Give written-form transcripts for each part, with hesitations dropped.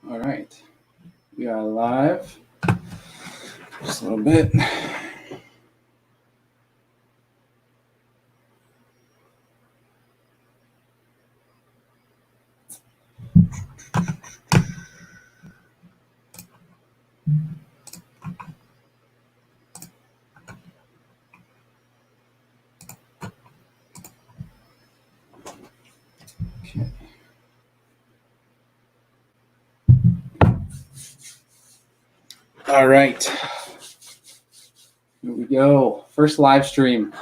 All right. We are live. Just a little bit. Okay. All right. Here we go. First live stream.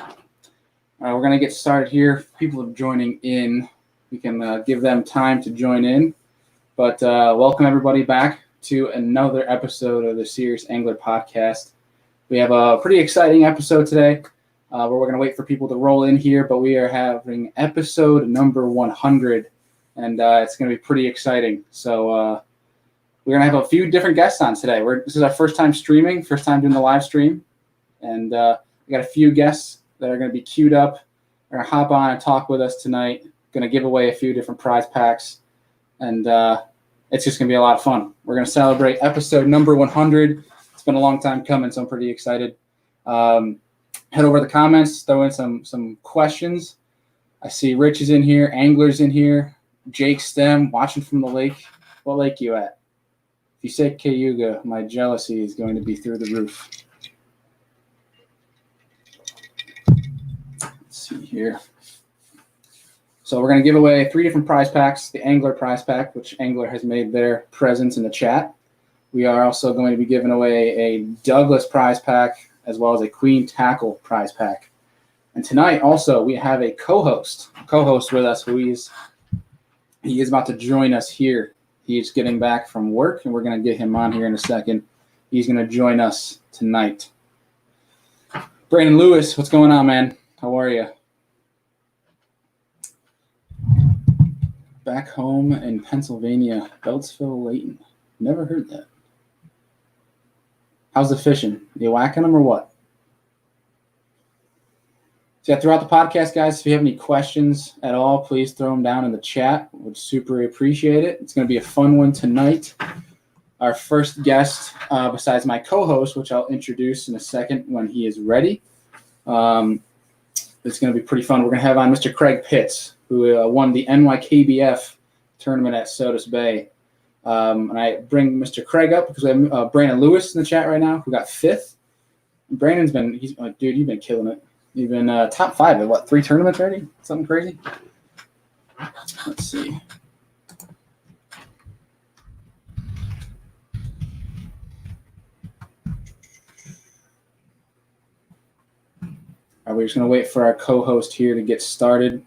We're going to get started here. People are joining in. We can give them time to join in. But welcome everybody back to another episode of the Serious Angler Podcast. We have a pretty exciting episode today where we're going to wait for people to roll in here, but we are having episode number 100, and it's going to be pretty exciting. So we're going to have a few different guests on today. This is our first time streaming, first time doing the live stream, and we got a few guests that are going to be queued up. They're going to hop on and talk with us tonight. Going to give away a few different prize packs, and it's just going to be a lot of fun. We're going to celebrate episode number 100. It's been a long time coming, so I'm pretty excited. Head over to the comments, throw in some questions. I see Rich is in here, Angler's in here, Jake Stem watching from the lake. What lake you at? If you say Cayuga, my jealousy is going to be through the roof. Let's see here. So we're going to give away 3 different prize packs. The Angler prize pack, which Angler has made their presence in the chat. We are also going to be giving away a Douglas prize pack as well as a Queen Tackle prize pack. And tonight also we have a co-host with us he is about to join us here. He's getting back from work, and we're going to get him on here in a second. He's going to join us tonight. Brandon Lewis, what's going on, man? How are you? Back home in Pennsylvania, Beltsville, Layton. Never heard that. How's the fishing? You whacking them or what? So yeah, throughout the podcast, guys, if you have any questions at all, please throw them down in the chat. Would super appreciate it. It's going to be a fun one tonight. Our first guest, besides my co-host, which I'll introduce in a second when he is ready. It's going to be pretty fun. We're going to have on Mr. Craig Pitts, who won the NYKBF tournament at Sodus Bay. And I bring Mr. Craig up because we have Brandon Lewis in the chat right now, who got 5th. And he's like, dude, you've been killing it. You've been top 5 at what, 3 tournaments already? Something crazy? Let's see. We're just going to wait for our co-host here to get started.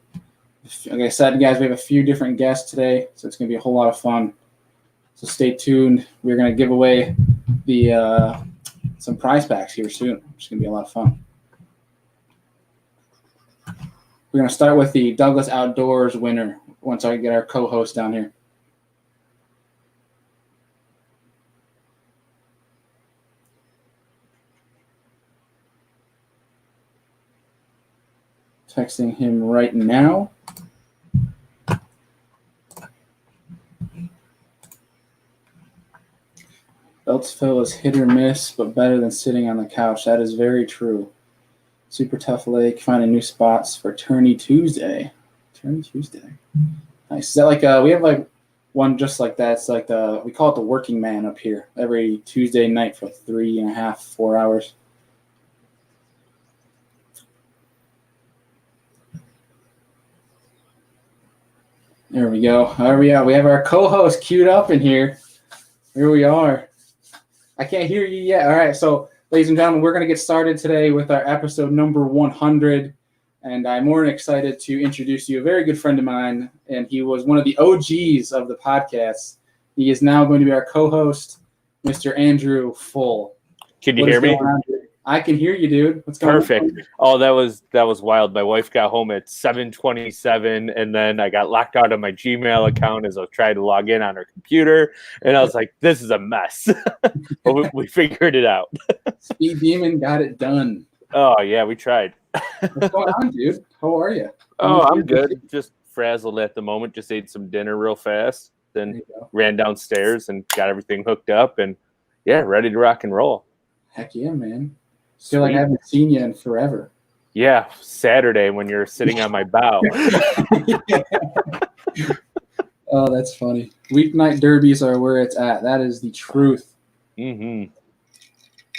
Like I said, guys, we have a few different guests today, so it's going to be a whole lot of fun. So stay tuned. We're going to give away some prize packs here soon. It's going to be a lot of fun. We're going to start with the Douglas Outdoors winner once I get our co-host down here. Texting him right now. Beltsville is hit or miss, but better than sitting on the couch. That is very true. Super tough lake. Finding new spots for Tourney Tuesday. Tourney Tuesday. Nice. Is that like we have like one just like that. It's like we call it the working man up here every Tuesday night for 3.5, 4 hours. There we go. There we are. We have our co-host queued up in here. Here we are. I can't hear you yet. All right. So, ladies and gentlemen, we're going to get started today with our episode number 100. And I'm more than excited to introduce you a very good friend of mine. And he was one of the OGs of the podcast. He is now going to be our co-host, Mr. Andrew Full. Can you hear me? I can hear you, dude. What's going on? Perfect. Oh, that was wild. My wife got home at 7:27, and then I got locked out of my Gmail account as I was trying to log in on her computer, and I was like, "This is a mess." But we figured it out. Speed Demon got it done. Oh yeah, we tried. What's going on, dude? How are you? Oh, I'm good. Just frazzled at the moment. Just ate some dinner real fast. and ran downstairs and got everything hooked up and ready to rock and roll. Heck yeah, man. Feel like I haven't seen you in forever. Yeah, Saturday when you're sitting on my bow. Oh, that's funny. Weeknight derbies are where it's at. That is the truth. Mm-hmm.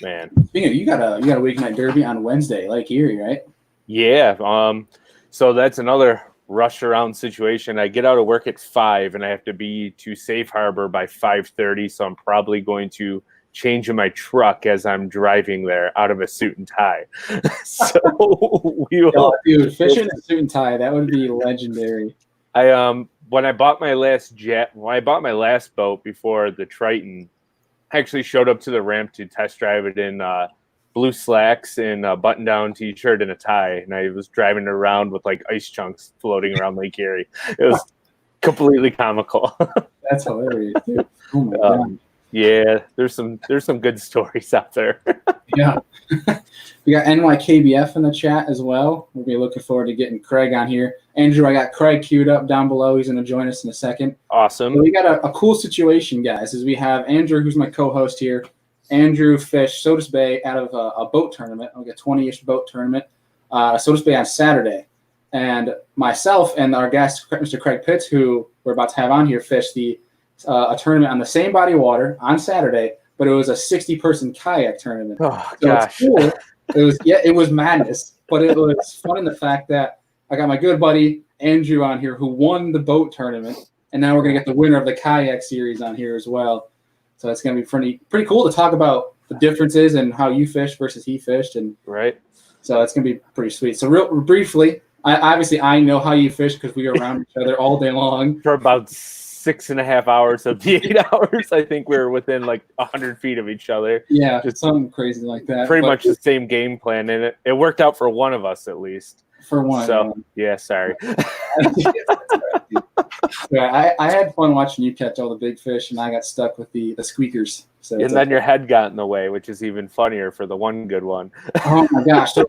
Man. Speaking of, you got a weeknight derby on Wednesday, Lake Erie, right? Yeah. So that's another rush around situation. I get out of work at 5 and I have to be to Safe Harbor by 5:30. So I'm probably going to change in my truck as I'm driving there out of a suit and tie. So we will. Dude, fishing in a suit and tie, that would be legendary. When I bought my last boat before the Triton, I actually showed up to the ramp to test drive it in blue slacks and a button-down t-shirt and a tie, and I was driving around with like ice chunks floating around Lake Erie. It was completely comical. That's hilarious, dude. Oh my god. Yeah, there's some good stories out there. Yeah. We got NYKBF in the chat as well. We'll be looking forward to getting Craig on here. Andrew, I got Craig queued up down below. He's going to join us in a second. Awesome. So we got a cool situation, guys, is we have Andrew, who's my co-host here. Andrew fished Sodas Bay out of a boat tournament, like a 20-ish boat tournament, Sodas Bay on Saturday. And myself and our guest, Mr. Craig Pitts, who we're about to have on here, fished a tournament on the same body of water on Saturday, but it was a 60-person kayak tournament. Oh, so gosh. It's cool. It was madness, but it was fun in the fact that I got my good buddy Andrew on here who won the boat tournament, and now we're going to get the winner of the kayak series on here as well. So it's going to be pretty cool to talk about the differences and how you fished versus he fished. And right. So it's going to be pretty sweet. So real briefly, I know how you fish because we are around each other all day long. For about 6.5 hours of the 8 hours, I think we were within like 100 feet of each other. Yeah, just something crazy like that. Pretty much the same game plan, and it worked out for one of us at least. For one. So, yeah, sorry. Yeah, I had fun watching you catch all the big fish, and I got stuck with the squeakers. So and then your head got in the way, which is even funnier for the one good one. Oh, my gosh. So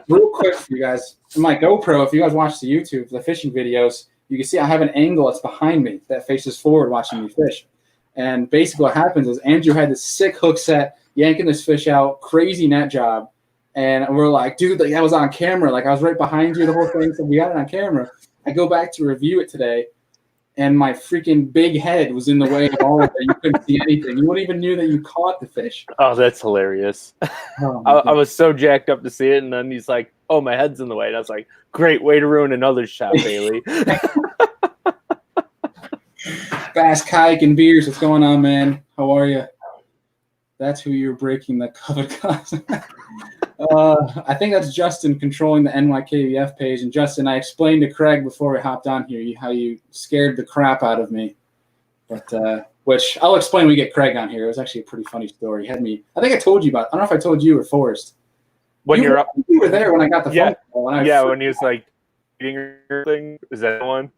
real quick for you guys, my GoPro, if you guys watch the YouTube, the fishing videos, you can see I have an angle that's behind me that faces forward watching me fish. And basically what happens is Andrew had this sick hook set, yanking this fish out, crazy net job. And we're like, dude, that was on camera. Like, I was right behind you the whole thing, so we got it on camera. I go back to review it today, and my freaking big head was in the way of all of it. You couldn't see anything. You wouldn't even knew that you caught the fish. Oh, that's hilarious. Oh, I was so jacked up to see it, and then he's like, oh, my head's in the way. And I was like, great, way to ruin another shot, Bailey. Bass, Kayak, and Beers, what's going on, man? How are you? That's who you're breaking the covered class. I think that's Justin controlling the NYKBF page. And Justin, I explained to Craig before we hopped on here how you scared the crap out of me. But which I'll explain when we get Craig on here. It was actually a pretty funny story. He had me. I think I told you about. I don't know if I told you or Forrest. When you were there when I got the phone call. When he was like eating your thing. Is that the one?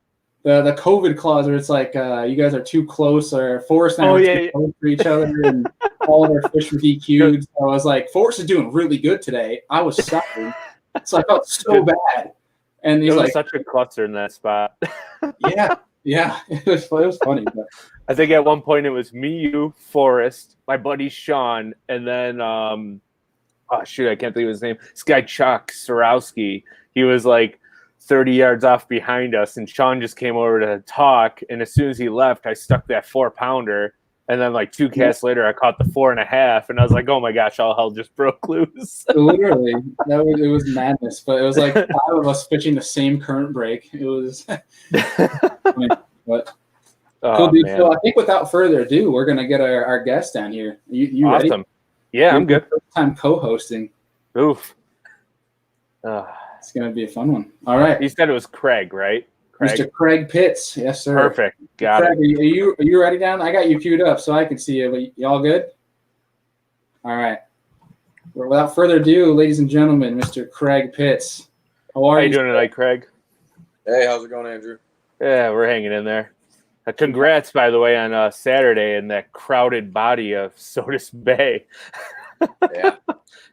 The COVID clause where it's like you guys are too close, or Forrest and I are too close for each other, and all of our fish were DQ'd. So I was like, Forrest is doing really good today. I was suffering, so I felt so bad. And he's like, such a cluster in that spot. yeah, it was funny. But. I think at one point it was me, you, Forrest, my buddy Sean, and then I can't think of his name. This guy Chuck Sorowski. He was like 30 yards off behind us, and Sean just came over to talk, and as soon as he left, I stuck that 4-pounder, and then like 2 casts later I caught the 4.5, and I was like, oh my gosh, all hell just broke loose. Literally, it was madness, but it was like 5 of us fishing the same current break. It was but cool, dude. So I think without further ado, we're gonna get our guest down here. You awesome ready? Yeah, I'm good. First time co-hosting. Oof. It's going to be a fun one. All right. You said it was Craig, right? Mr. Craig Pitts. Yes, sir. Perfect. Got Craig, it. Are you ready down? I got you queued up so I can see you. You all good? All right. Well, without further ado, ladies and gentlemen, Mr. Craig Pitts. How are you? How you doing tonight, Craig? Hey, how's it going, Andrew? Yeah, we're hanging in there. Congrats, by the way, on Saturday in that crowded body of Sodas Bay. Yeah.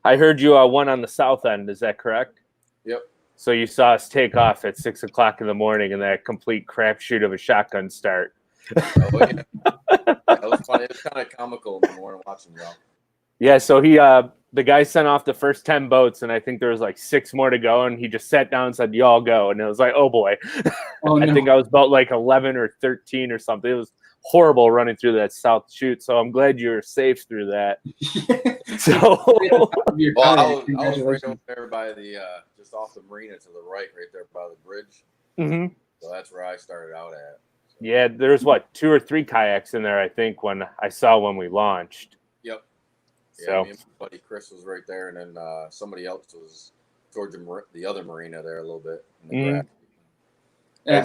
I heard you won on the south end. Is that correct? Yep. So you saw us take off at 6 o'clock in the morning in that complete crapshoot of a shotgun start. Oh yeah, that was funny. It was kind of comical in the morning watching y'all. Yeah, so the guy sent off the first 10 boats, and I think there was like 6 more to go, and he just sat down and said, "Y'all go," and it was like, oh boy. Oh, I no. think I was about like 11 or 13 or something. It was horrible running through that south chute, so I'm glad you were safe through that. So Well, I was right over there by the just off the marina to the right there by the bridge. Mhm. So that's where I started out at. So. Yeah, there's what 2 or 3 kayaks in there, I think, when I saw when we launched. Yep. Yeah, So me and my buddy Chris was right there, and then somebody else was towards the other marina there a little bit in the grass. Yeah,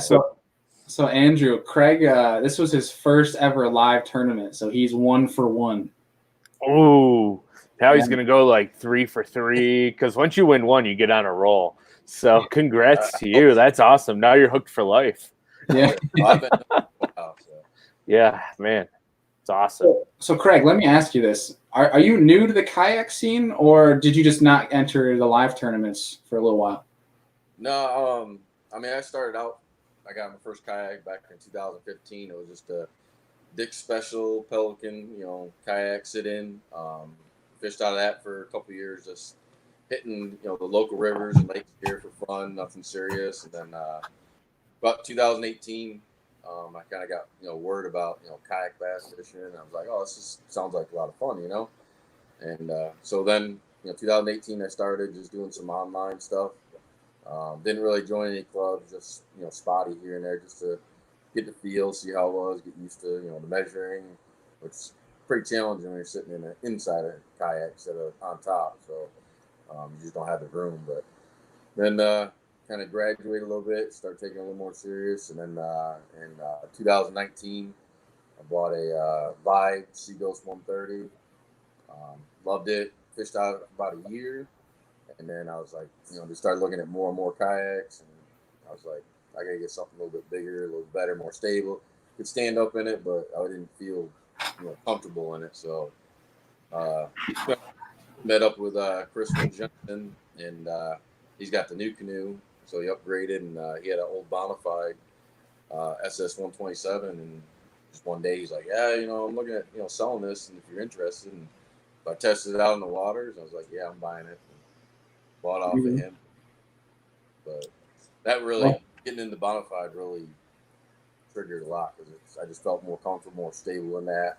so Andrew, Craig, this was his first ever live tournament, so he's 1 for 1. ooh, now he's gonna go like 3 for 3 because once you win one, you get on a roll. So congrats to you. That's awesome. Now you're hooked for life. Yeah. I've been wow, so. Yeah, man, it's awesome. So Craig, let me ask you this: Are you new to the kayak scene, or did you just not enter the live tournaments for a little while? No, I mean, I started out. I got my first kayak back in 2015. It was just a Dick Special Pelican, kayak sit-in. Fished out of that for a couple of years, just hitting, the local rivers and lakes here for fun, nothing serious. And then about 2018, I kind of got, word about, kayak bass fishing. And I was like, oh, this sounds like a lot of fun, And so then, 2018, I started just doing some online stuff. Didn't really join any clubs, just, spotty here and there just to get the feel, see how it was, get used to, the measuring, which is pretty challenging when you're sitting inside a kayak instead of on top. So you just don't have the room. But then kind of graduated a little bit, started taking it a little more serious. And then in 2019, I bought a Vibe Seaghost 130. Loved it. Fished out about a year. And then I was like, just started looking at more and more kayaks. And I was like, I got to get something a little bit bigger, a little better, more stable. Could stand up in it, but I didn't feel, comfortable in it. So met up with Chris Johnson, and he's got the new canoe. So he upgraded, and he had an old Bonafide SS 127. And just one day he's like, yeah, I'm looking at, selling this, and if you're interested. And I tested it out in the waters. I was like, yeah, I'm buying it. And bought off of him. But that really, getting into Bonafide really triggered a lot because I just felt more comfortable, more stable in that.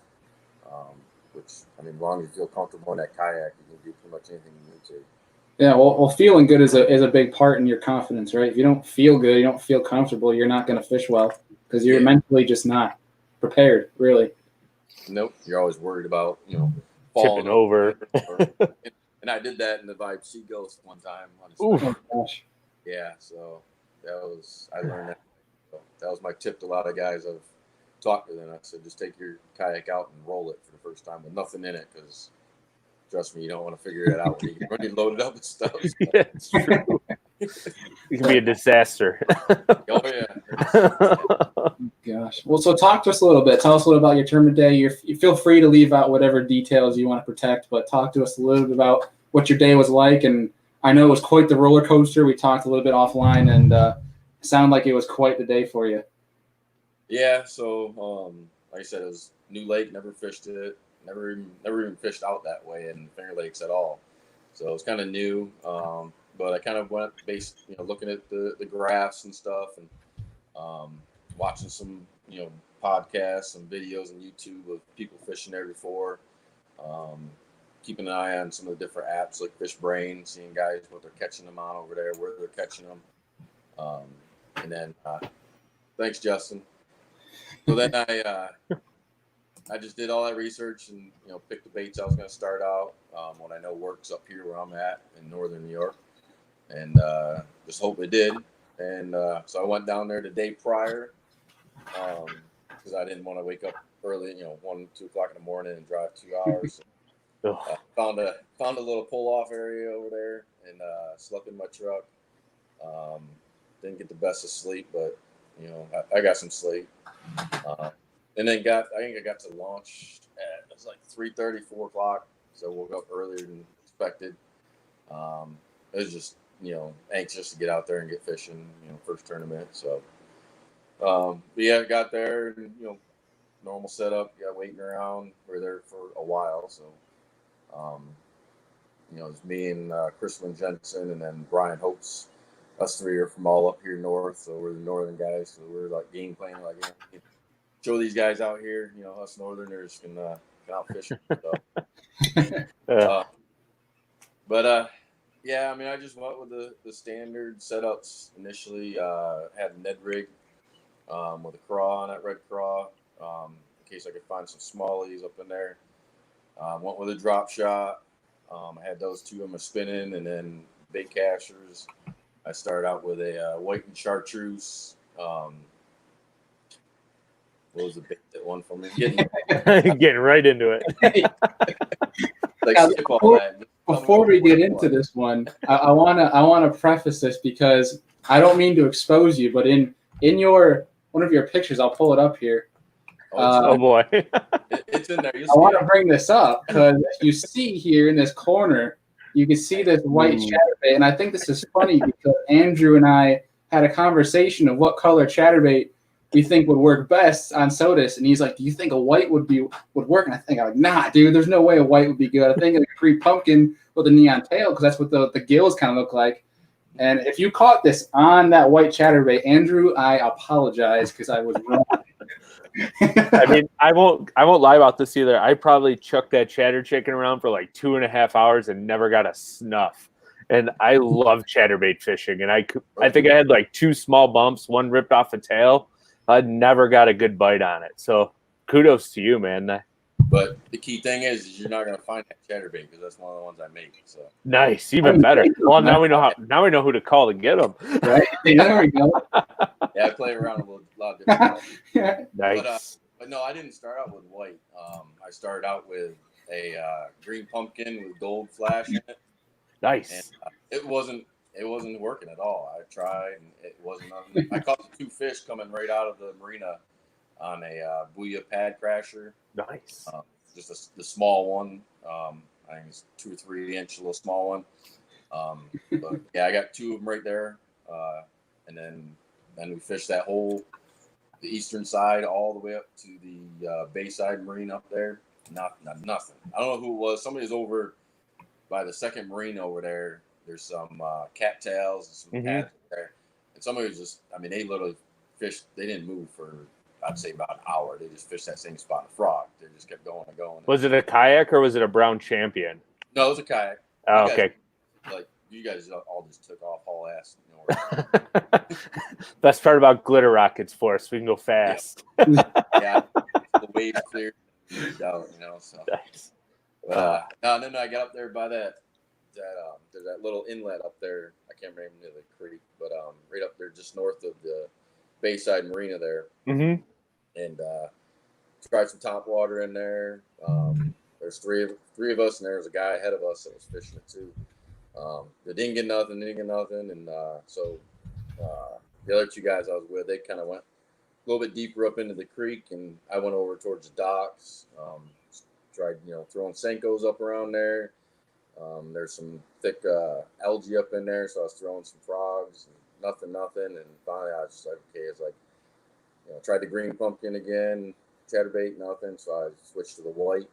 Which, I mean, as long as you feel comfortable in that kayak, you can do pretty much anything you need to. Yeah, well, feeling good is a big part in your confidence, right? If you don't feel good, you don't feel comfortable, you're not going to fish well because you're mentally just not prepared, really. Nope, you're always worried about, Tipping over. And I did that in the Vibe Seaghost one time. Oh, gosh. Yeah, so I learned that. So that was my tip to a lot of guys I've talked to them. I said, just take your kayak out and roll it for the first time with nothing in it because, trust me, you don't want to figure it out when you load it up and stuff. So. Yeah, it's true. It can be a disaster. Oh, yeah. Gosh. Well, so talk to us a little bit. Tell us a little about your tournament day. You feel free to leave out whatever details you want to protect, but talk to us a little bit about what your day was like. And I know it was quite the roller coaster. We talked a little bit offline, and it sounded like it was quite the day for you. Yeah, so like I said, it was new lake, never fished it, never even fished out that way in Finger Lakes at all. So it was kind of new, but I kind of went based, looking at the graphs and stuff, and watching some, podcasts, some videos on YouTube of people fishing there before. Keeping an eye on some of the different apps like Fish Brain, seeing guys what they're catching them on over there, where they're catching them, and then thanks, Justin. So then I just did all that research and picked the baits I was going to start out. What I know works up here where I'm at in northern New York, and just hope it did. And so I went down there the day prior because I didn't want to wake up early, 1, 2 o'clock in the morning and drive 2 hours. Found a little pull off area over there and slept in my truck. Didn't get the best of sleep, but I got some sleep. And then I think I got to launch at, it was like 3:30, 4 o'clock. So I woke up earlier than expected. It was just, anxious to get out there and get fishing, first tournament. So, but yeah, I got there and, normal setup. Yeah, waiting around. We were there for a while, so it's me and Christopher Jensen, and then Brian Hopes. Us three are from all up here north, so we're the northern guys. So we're like game playing, like show these guys out here. Us northerners can out fishing. So. Yeah, I mean, I just went with the standard setups initially. Had a Ned rig with a craw on it, red craw, in case I could find some smallies up in there. Went with a drop shot. I had those two in my spinning, and then bait cashers. I started out with a white and chartreuse. What was the bait that one for me? Getting right into it. Skip all that. Before we get into this one, I wanna preface this because I don't mean to expose you, but in one of your pictures, I'll pull it up here. Oh boy, it's in there. I want to bring this up because you see here in this corner, you can see this white chatterbait, and I think this is funny because Andrew and I had a conversation of what color chatterbait we think would work best on Sodas, and he's like, "Do you think a white would work?" And I'm like, "Nah, dude, there's no way a white would be good. I think a Creek pumpkin with a neon tail because that's what the gills kind of look like." And if you caught this on that white chatterbait, Andrew, I apologize because I was wrong. I mean, I won't lie about this either. I probably chucked that chatter chicken around for like 2.5 hours and never got a snuff. And I love chatterbait fishing, and I think I had like 2 small bumps, one ripped off the tail. I never got a good bite on it. So kudos to you, man. But the key thing is you're not going to find that chatterbait because that's one of the ones I make. So nice, even better. Well, now we know who to call to get them. Right? There we go. Yeah, I play around a lot of different colors. Nice. But no, I didn't start out with white. I started out with a green pumpkin with gold flash in it. Nice. And it wasn't working at all. I tried, and it wasn't. I caught the 2 fish coming right out of the marina on a Booyah pad crasher. Nice. Just the small one. I think it's 2 or 3 inch, a little small one. But yeah, I got 2 of them right there, and then we fished that whole the eastern side all the way up to the Bayside Marine up there. Nothing. I don't know who it was. Somebody was over by the second marine over there. There's some cattails and some pads there, and somebody was just. I mean, they literally fished. They didn't move for, I'd say, about an hour. They just fished that same spot in a frog. They just kept going and going. Was it a kayak or was it a brown champion? No, it was a kayak. Oh, okay. You guys all just took off all ass. Best part about glitter rockets for us, we can go fast. Yeah, the waves cleared out, So. Nice. And then I got up there by that there's that little inlet up there. I can't remember the name of the creek, but right up there, just north of the Bayside Marina there. Mm-hmm. And tried some top water in there. There's three of us, and there was a guy ahead of us that was fishing it too. They didn't get nothing, and so the other 2 guys I was with, they kind of went a little bit deeper up into the creek, and I went over towards the docks. Tried throwing Senkos up around there. There's some thick algae up in there, so I was throwing some frogs. And nothing, and finally I was just like, okay, it's like, tried the green pumpkin again, chatterbait, nothing, so I switched to the white,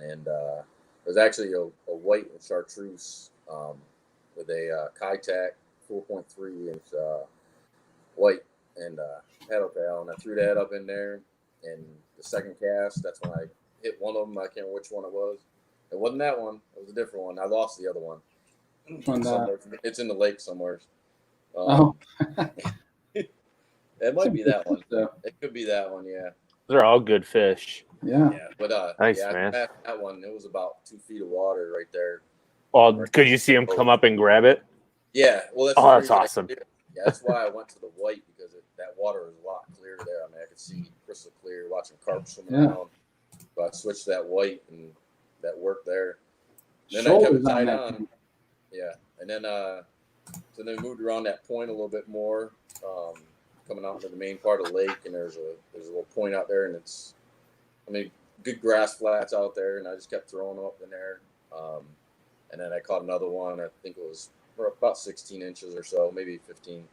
and it was actually a white and chartreuse with a Kitech 4.3 inch white and paddle tail, and I threw that up in there, and the second cast, that's when I hit one of them. I can't remember which one it was. It wasn't that one. It was a different one. I lost the other one. It's in the lake somewhere. It might be that one. It could be that one, yeah. They're all good fish. Yeah. But nice, man. That one, it was about 2 feet of water right there. Oh, could you see him come up and grab it? Yeah. Well, that's awesome. Yeah, that's why I went to the white, because that water is a lot clearer there. I mean, I could see crystal clear watching carp swimming around. But I switched to that white, and that worked there. Then I kept it tied on. Yeah, and then so then moved around that point a little bit more, coming out into the main part of the lake, and there's a little point out there, and it's, good grass flats out there, and I just kept throwing them up in there. And then I caught another one. I think it was about 16 inches or so, maybe 15.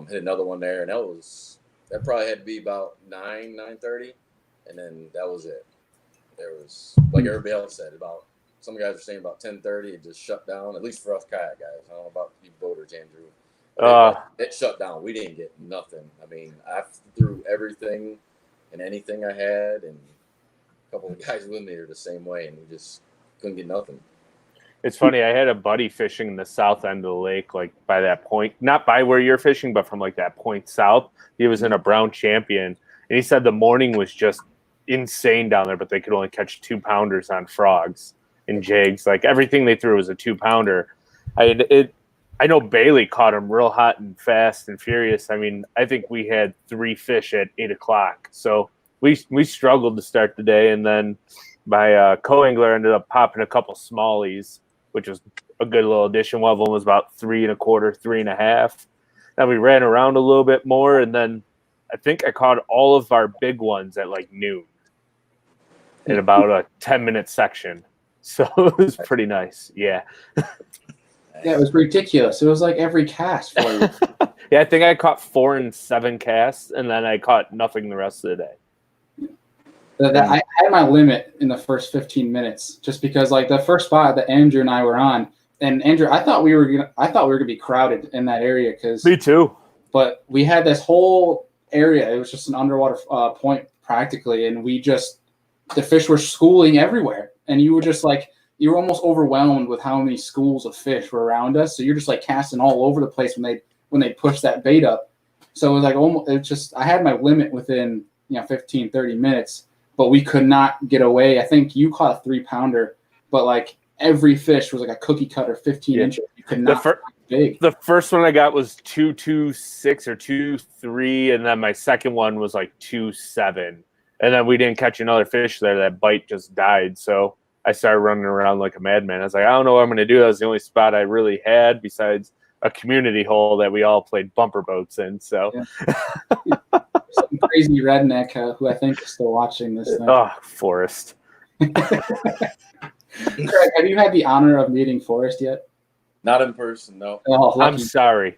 Hit another one there, and that probably had to be about 9:30. and then that was it. There was, like everybody else said, about some guys were saying about 10:30 it just shut down. At least for us kayak guys. I don't know about you boaters, Andrew. It shut down. We didn't get nothing. I mean, I threw everything and anything I had, and a couple of guys with me are the same way, and we just couldn't get nothing. It's funny. I had a buddy fishing the south end of the lake, like by that point, not by where you're fishing, but from like that point south. He was in a brown champion, and he said the morning was just insane down there, but they could only catch 2-pounders on frogs and jigs. Like everything they threw was a 2-pounder. I know Bailey caught him real hot and fast and furious. I mean, I think we had 3 fish at 8 o'clock. So we struggled to start the day, and then my co-angler ended up popping a couple smallies, which was a good little addition. One of them was about 3 1/4, 3 1/2. Then we ran around a little bit more, and then I think I caught all of our big ones at like noon in about a 10-minute section. So it was pretty nice. Yeah. Yeah, it was ridiculous. It was like every cast for you. Yeah, I think I caught 4 and 7 casts, and then I caught nothing the rest of the day. I had my limit in the first 15 minutes, just because like the first spot that Andrew and I were on, and Andrew, I thought we were gonna be crowded in that area because me too. But we had this whole area. It was just an underwater point practically, and the fish were schooling everywhere, and you were just like you were almost overwhelmed with how many schools of fish were around us. So you're just like casting all over the place when they pushed that bait up. So it was like I had my limit within 15, 30 minutes. But we could not get away. I think you caught a 3-pounder, but like every fish was like a cookie cutter, 15 inches. You could not big. The first one I got was 2.26 or 2.3, and then my second one was like 2.7. And then we didn't catch another fish there. That bite just died. So I started running around like a madman. I was like, I don't know what I'm going to do. That was the only spot I really had besides a community hole that we all played bumper boats in. So. Yeah. Some crazy redneck who I think is still watching this thing. Oh, Forrest. Craig, have you had the honor of meeting Forrest yet? Not in person, no. Oh, I'm sorry.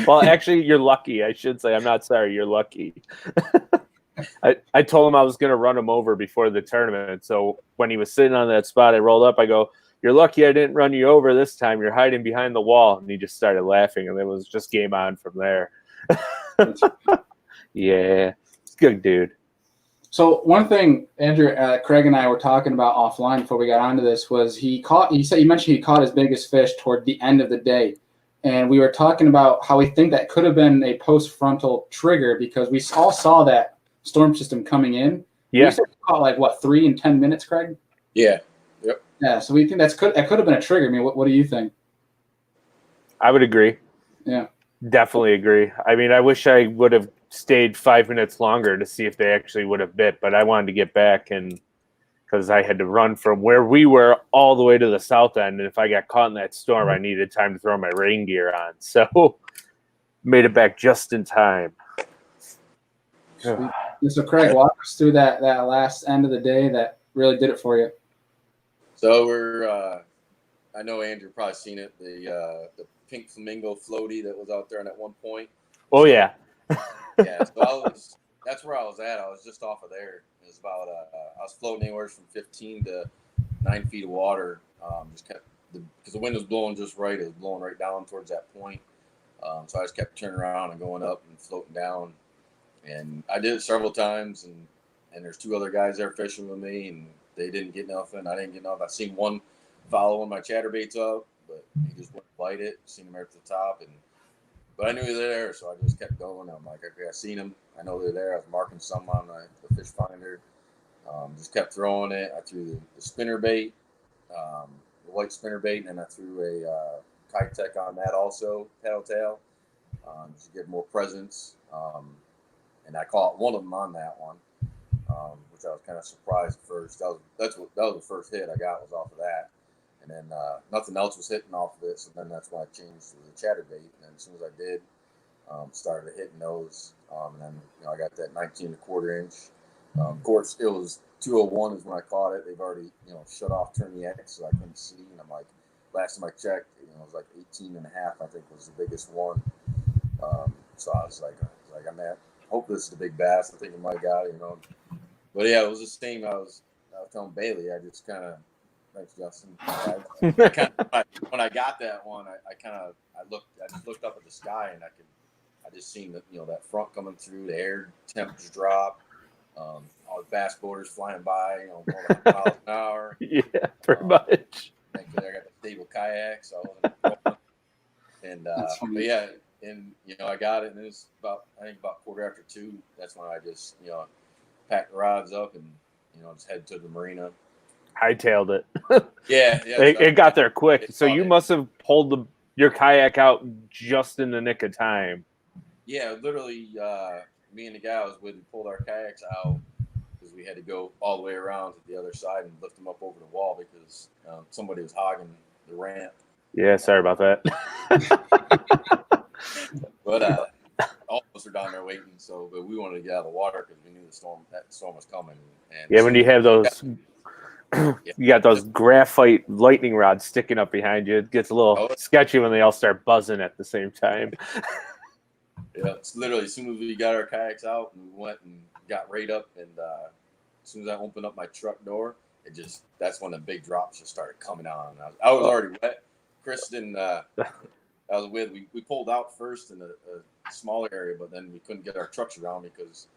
Well, actually, you're lucky. I should say I'm not sorry. You're lucky. I told him I was going to run him over before the tournament. So when he was sitting on that spot, I rolled up. I go, "You're lucky I didn't run you over this time. You're hiding behind the wall." And he just started laughing, and it was just game on from there. Yeah, it's a good dude. So one thing Andrew, Craig, and I were talking about offline before we got onto this was you mentioned he caught his biggest fish toward the end of the day, and we were talking about how we think that could have been a post-frontal trigger because we all saw that storm system coming in. Yeah, you said he caught like what 3 and 10 minutes, Craig? Yeah. Yep. Yeah, so we think that could have been a trigger. I mean, what do you think? I would agree. Yeah. Definitely agree. I mean, I wish I would have stayed 5 minutes longer to see if they actually would have bit, but I wanted to get back and because I had to run from where we were all the way to the south end. And if I got caught in that storm, I needed time to throw my rain gear on. So made it back just in time. So Craig, walk us through that last end of the day that really did it for you. So we're, I know Andrew probably seen it, the pink flamingo floaty that was out there on at one point. Oh yeah. Yeah. So that's where I was at. I was just off of there. It was about, I was floating anywhere from 15 to 9 feet of water. Just kept, because the wind was blowing just right. It was blowing right down towards that point. So I just kept turning around and going up and floating down. And I did it several times. And there's 2 other guys there fishing with me, and they didn't get nothing. I didn't get nothing. I seen one following my chatterbaits up, but he just wouldn't bite it. Seen him right at the top, but I knew they were there, so I just kept going. I'm like, okay, I seen them. I know they're there. I was marking some on the fish finder. Just kept throwing it. I threw the spinner bait, the white spinner bait, and then I threw a kite tech on that also, paddle tail, just to get more presence. And I caught one of them on that one, which I was kind of surprised at first. That was the first hit I got was off of that. And then nothing else was hitting off of it, so then that's when I changed to the chatterbait. And then as soon as I did, started hitting those. And then I got that 19 1/4 inch. Of course, it was 201 is when I caught it. They've already shut off turn the X, so I couldn't see. And I'm like, last time I checked, it was like 18 and a half. I think was the biggest one. So I was like, I'm at. Hope this is the big bass. I think I might got it. But yeah, it was the same. I was telling Bailey. I just kind of, thanks Justin. I kind of, when I got that one, I just looked up at the sky and I just seen that that front coming through, the air temperature drop, all the fast boarders flying by, going 100 miles an hour. Yeah, pretty much. Thankfully, I got the stable kayak, so I wasn't rolling. And but yeah, and I got it, and it was about 2:15. That's when I just packed the rods up and just head to the marina. Hightailed it. Yeah. It got there quick. So you must have pulled your kayak out just in the nick of time. Yeah, literally, me and the guy I was with pulled our kayaks out because we had to go all the way around to the other side and lift them up over the wall because somebody was hogging the ramp. Yeah, sorry about that. But all of us are down there waiting. But we wanted to get out of the water because we knew that storm was coming. And yeah, when you have those, you got those graphite lightning rods sticking up behind you. It gets a little sketchy when they all start buzzing at the same time. Yeah, it's literally as soon as we got our kayaks out and we went and got right up, and as soon as I opened up my truck door, that's when the big drops just started coming on. I was already wet. Kristen, I was with. We pulled out first in a smaller area, but then we couldn't get our trucks around because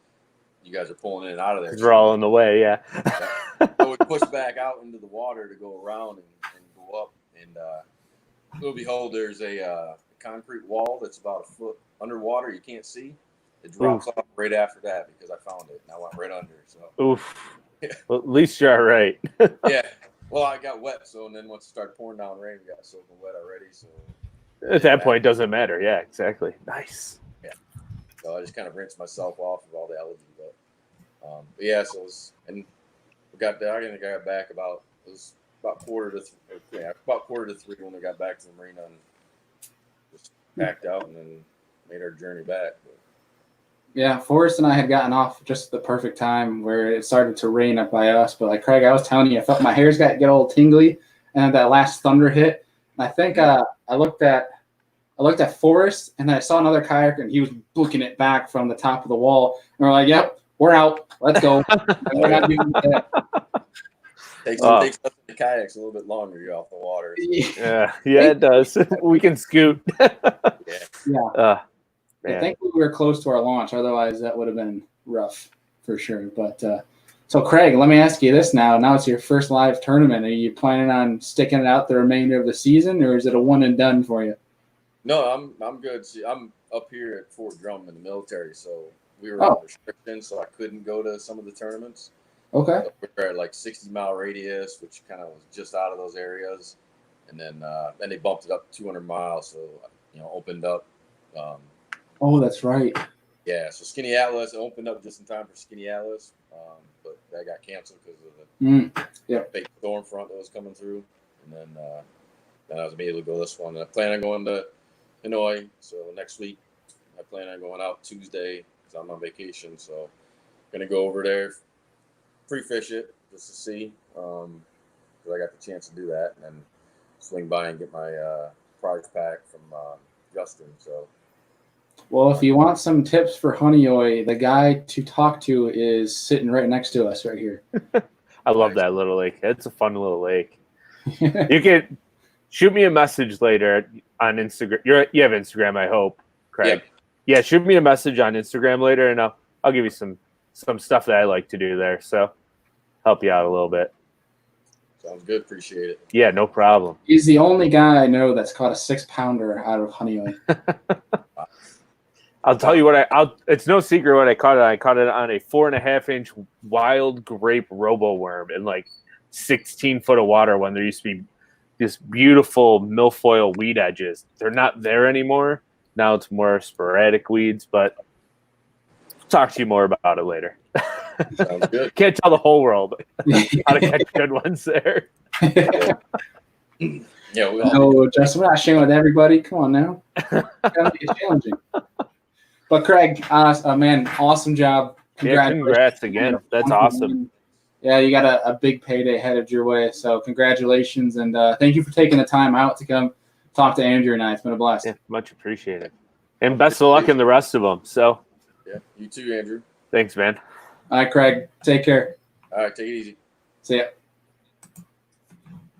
you guys are pulling in and out of there. We're all in the way, yeah. So we pushed back out into the water to go around and go up, and lo and behold, there's a concrete wall that's about a foot underwater. You can't see. It drops off right after that because I found it and I went right under. So oof. Yeah. Well, at least you're all right. Yeah. Well, I got wet, and then once it started pouring down rain, we got soaking wet already. So at that point, it doesn't matter. Yeah, exactly. Nice. Yeah. So I just kind of rinsed myself off of all the algae, but yeah. So and we got down and I got back about 2:45 when we got back to the marina and just packed out and then made our journey back. But, yeah, Forrest and I had gotten off just the perfect time where it started to rain up by us. But like Craig, I was telling you, I felt my hair's get a little tingly, and that last thunder hit. And I think I looked at Forrest, and I saw another kayaker, and he was booking it back from the top of the wall. And we're like, "Yep, we're out. Let's go." We're not doing that. Takes the kayaks a little bit longer to get off the water. Yeah, it does. We can scoot. Yeah. I think we were close to our launch. Otherwise, that would have been rough for sure. But so, Craig, let me ask you this now. Now it's your first live tournament. Are you planning on sticking it out the remainder of the season, or is it a one and done for you? No, I'm good. See, I'm up here at Fort Drum in the military, so we were on restrictions, so I couldn't go to some of the tournaments. Okay. We're at like 60-mile radius, which kind of was just out of those areas, and then they bumped it up 200 miles, so opened up. Oh, that's right. Yeah, so Skinny Atlas opened up just in time for Skinny Atlas, but that got canceled because of the big storm front that was coming through, and then I was able to go this one. And I plan on going to Hanoi, so next week I plan on going out Tuesday because I'm on vacation, so I'm gonna go over there, free fish it just to see, because I got the chance to do that, and then swing by and get my prize pack from Justin. So. Well, if you want some tips for Hanoi, the guy to talk to is sitting right next to us right here. I love that little lake. It's a fun little lake. You can shoot me a message later on Instagram. You have Instagram, I hope, Craig. Yeah, shoot me a message on Instagram later, and I'll give you some stuff that I like to do there. So help you out a little bit. Sounds good. Appreciate it. Yeah, no problem. He's the only guy I know that's caught a 6-pounder out of Hanoi. I'll tell you what it's no secret what I caught it. I caught it on a 4.5-inch wild grape robo worm in like 16 foot of water when there used to be this beautiful milfoil weed edges. They're not there anymore. Now it's more sporadic weeds, but I'll talk to you more about it later. Sounds good. Can't tell the whole world how to catch good ones there. Yeah, no, Justin, we're not sharing with everybody. Come on now. Gotta be challenging. But Craig, man, awesome job. Congrats again. That's awesome. Yeah, you got a big payday headed your way. So congratulations, and thank you for taking the time out to come talk to Andrew and I. It's been a blast. Yeah, much appreciated. And best of luck in the rest of them. So. Yeah, you too, Andrew. Thanks, man. All right, Craig. Take care. All right, take it easy. See ya.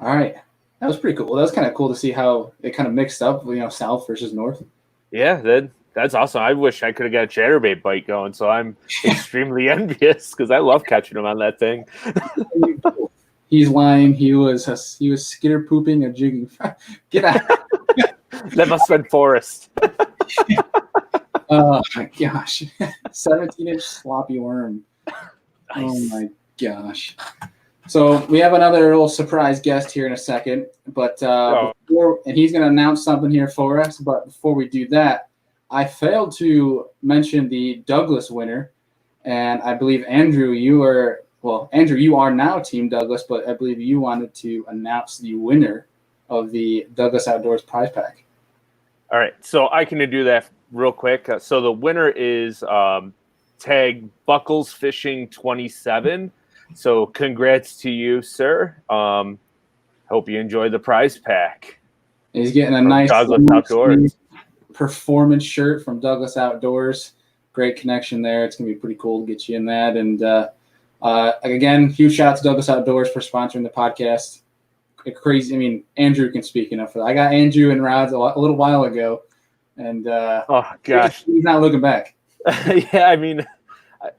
All right. That was pretty cool. Well, that was kind of cool to see how it kind of mixed up, south versus north. Yeah, that's awesome. I wish I could have got a chatterbait bite going, so I'm extremely envious because I love catching them on that thing. He's lying. He was skitter pooping a jigging. Get out. That must have been Forrest. Oh my gosh. 17-inch sloppy worm. Nice. Oh my gosh. So we have another little surprise guest here in a second, but and he's going to announce something here for us. But before we do that, I failed to mention the Douglas winner, and I believe Andrew, you are now Team Douglas, but I believe you wanted to announce the winner of the Douglas Outdoors prize pack. All right, so I can do that real quick. So the winner is tag Buckles Fishing 27. So congrats to you, sir. Hope you enjoy the prize pack. He's getting a nice Douglas Outdoors performance shirt from Douglas Outdoors. Great connection there. It's going to be pretty cool to get you in that. And again, huge shout out to Douglas Outdoors for sponsoring the podcast. Crazy. I mean, Andrew can speak enough for that. I got Andrew in rods a little while ago, and oh gosh, he's not looking back. Yeah, I mean,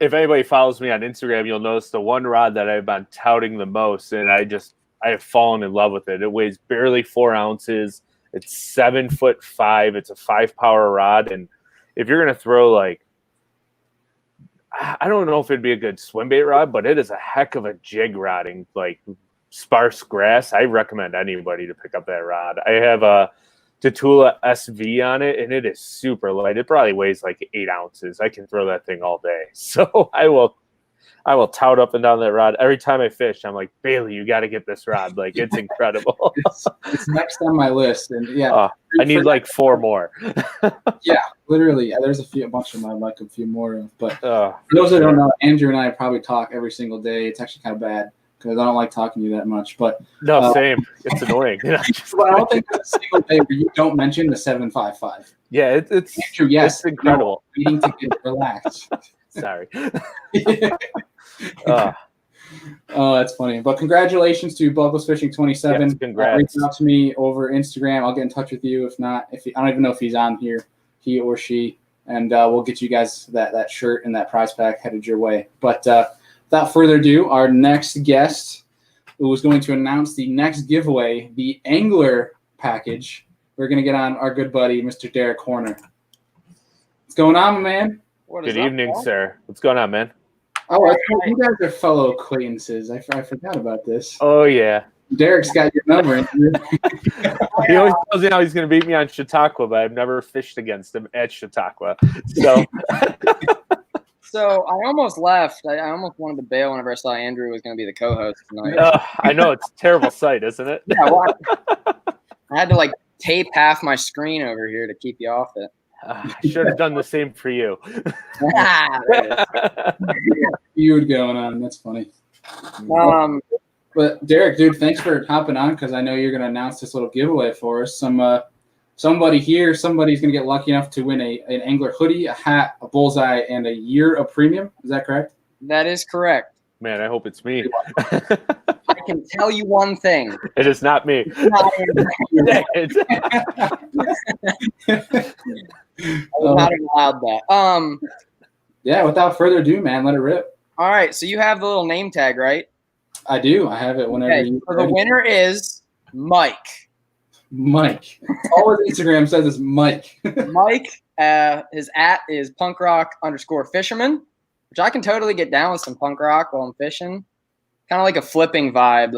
if anybody follows me on Instagram, you'll notice the one rod that I've been touting the most, and I have fallen in love with it. It weighs barely 4 ounces. It's 7'5". It's a 5-power rod, and if you're gonna throw I don't know if it'd be a good swim bait rod, but it is a heck of a jig rodding sparse grass. I recommend anybody to pick up that rod. I have a Tatula SV on it, and it is super light. It probably weighs 8 ounces. I can throw that thing all day. So I will tout up and down that rod every time I fish. I'm like, Bailey, you got to get this rod. It's incredible. it's next on my list, and yeah, I need 4 more. Yeah, literally. There's a bunch of them I'd like a few more of. But for those that don't know, Andrew and I probably talk every single day. It's actually kind of bad because I don't like talking to you that much. But no, same. It's annoying. But I don't think there's a single day where you don't mention the 755. Yeah, it's Andrew. Yes, it's incredible. You need to get relaxed. Sorry. Oh, that's funny. But congratulations to Buckles Fishing 27. Yes, congrats. Reach out to me over Instagram. I'll get in touch with you. If not, I don't even know if he's on here, he or she, and we'll get you guys that shirt and that prize pack headed your way. But without further ado, our next guest who is going to announce the next giveaway, the angler package. We're going to get on our good buddy, Mr. Derek Horner. What's going on, my man? Good evening, sir. What's going on, man? Oh, I thought you guys are fellow acquaintances. I forgot about this. Oh, yeah. Derek's got your number. He always tells me how he's going to beat me on Chautauqua, but I've never fished against him at Chautauqua. So, so I almost left. I almost wanted to bail whenever I saw Andrew was going to be the co-host tonight. I know. It's a terrible sight, isn't it? Yeah, well, I had to tape half my screen over here to keep you off it. I should have done the same for you. Feud going on. That's funny. But Derek, dude, thanks for hopping on because I know you're going to announce this little giveaway for us. Somebody's going to get lucky enough to win an angler hoodie, a hat, a bullseye, and a year of premium. Is that correct? That is correct. Man, I hope it's me. I can tell you one thing. It is not me. I was not allowed that. Yeah, without further ado, man, let it rip. All right, so you have the little name tag, right? I do. I have it whenever you. So the winner is Mike. Mike. All his Instagram says is Mike. Mike, his @ is punkrock_fisherman, which I can totally get down with some punk rock while I'm fishing. Kind of like a flipping vibe,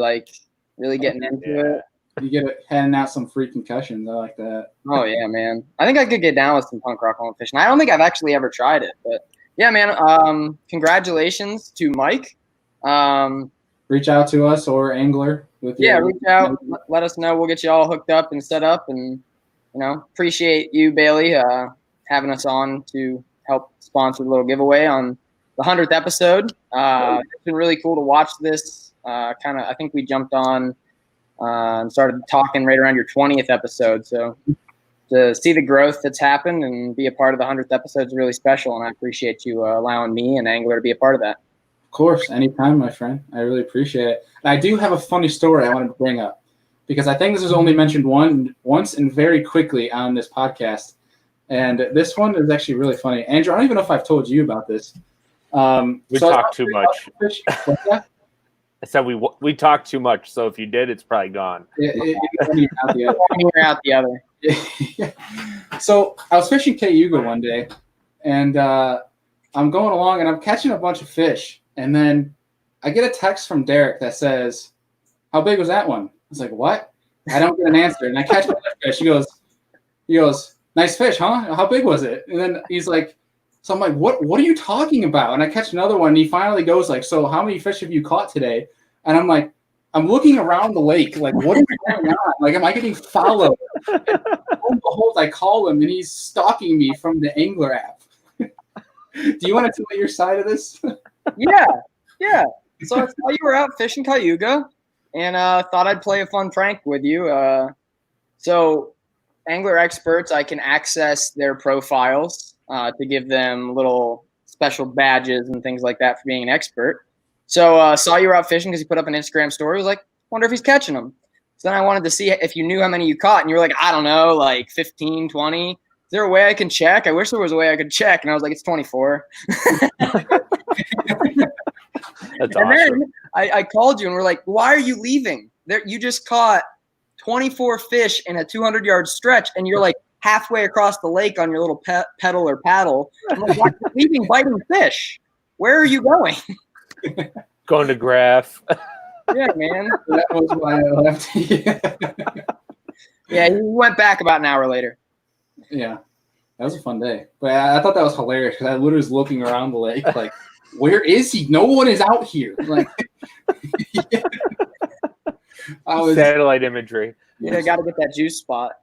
really getting into it. You get it handing out some free concussions. I like that. Oh, yeah, man. I think I could get down with some punk rock while I'm fishing. I don't think I've actually ever tried it, but yeah, man. Congratulations to Mike. Reach out to us or Angler. Reach out. Let us know. We'll get you all hooked up and set up. And, appreciate you, Bailey, having us on to help sponsor the little giveaway on the 100th episode. It's been really cool to watch this. I think we jumped on and started talking right around your 20th episode. So to see the growth that's happened and be a part of the 100th episode is really special. And I appreciate you allowing me and Angler to be a part of that. course, anytime, my friend. I really appreciate it. And I do have a funny story I wanted to bring up because I think this was only mentioned once and very quickly on this podcast. And this one is actually really funny. Andrew, I don't even know if I've told you about this. We talk too much. I said we talk too much, so if you did, it's probably gone. One ear out the other. Yeah. So I was fishing Cayuga one day, and I'm going along, and I'm catching a bunch of fish. And then I get a text from Derek that says, "How big was that one?" I was like, "What?" I don't get an answer, and I catch another fish. He goes, "Nice fish, huh? How big was it?" And then he's like, so I'm like, what are you talking about? And I catch another one, and he finally goes like, "So how many fish have you caught today?" And I'm like, I'm looking around the lake, like, what is going on? Like, am I getting followed? And lo and behold, I call him, and he's stalking me from the Angler app. Do you want to tell your side of this? Yeah. So I saw you were out fishing Cayuga, and thought I'd play a fun prank with you. So Angler Experts, I can access their profiles to give them little special badges and things like that for being an expert. So saw you were out fishing because you put up an Instagram story. I was like, wonder if he's catching them. So then I wanted to see if you knew how many you caught, and you were like, I don't know, like 15, 20. Is there a way I can check? I wish there was a way I could check. And I was like, it's 24. That's and awesome. then I called you and we're like, why are you leaving? You just caught 24 fish in a 200-yard stretch, and you're like halfway across the lake on your little pedal or paddle. I'm like, why are you leaving biting fish? Where are you going? Going to Graph. Yeah, man. That was why I left. Yeah, he went back about an hour later. Yeah, that was a fun day. But I thought that was hilarious because I literally was looking around the lake like, where is he? No one is out here. Like, Satellite imagery. Yeah, got to get that juice spot.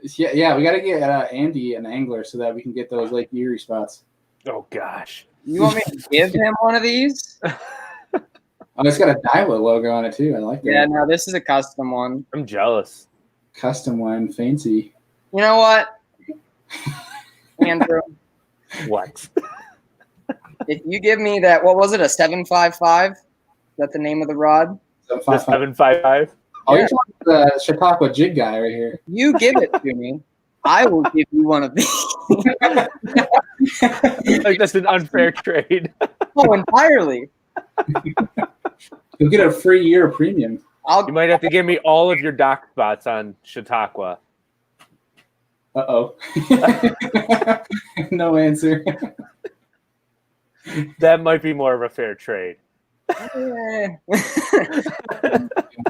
Yeah, we got to get Andy an angler so that we can get those Lake Erie spots. Oh gosh. You want me to give him one of these? Oh, it's got a Dyla logo on it too. I like that. Yeah, no, this is a custom one. I'm jealous. Custom one, fancy. You know what, Andrew? What? If you give me that, what was it, a 755? Is that the name of the rod? The 755? Oh, you're talking the Chautauqua jig guy right here. You give it to me. I will give you one of these. Like that's an unfair trade. Oh, entirely. You'll get a free year of premium. You might have to give me all of your dock spots on Chautauqua. Uh-oh. No answer. That might be more of a fair trade. Yeah.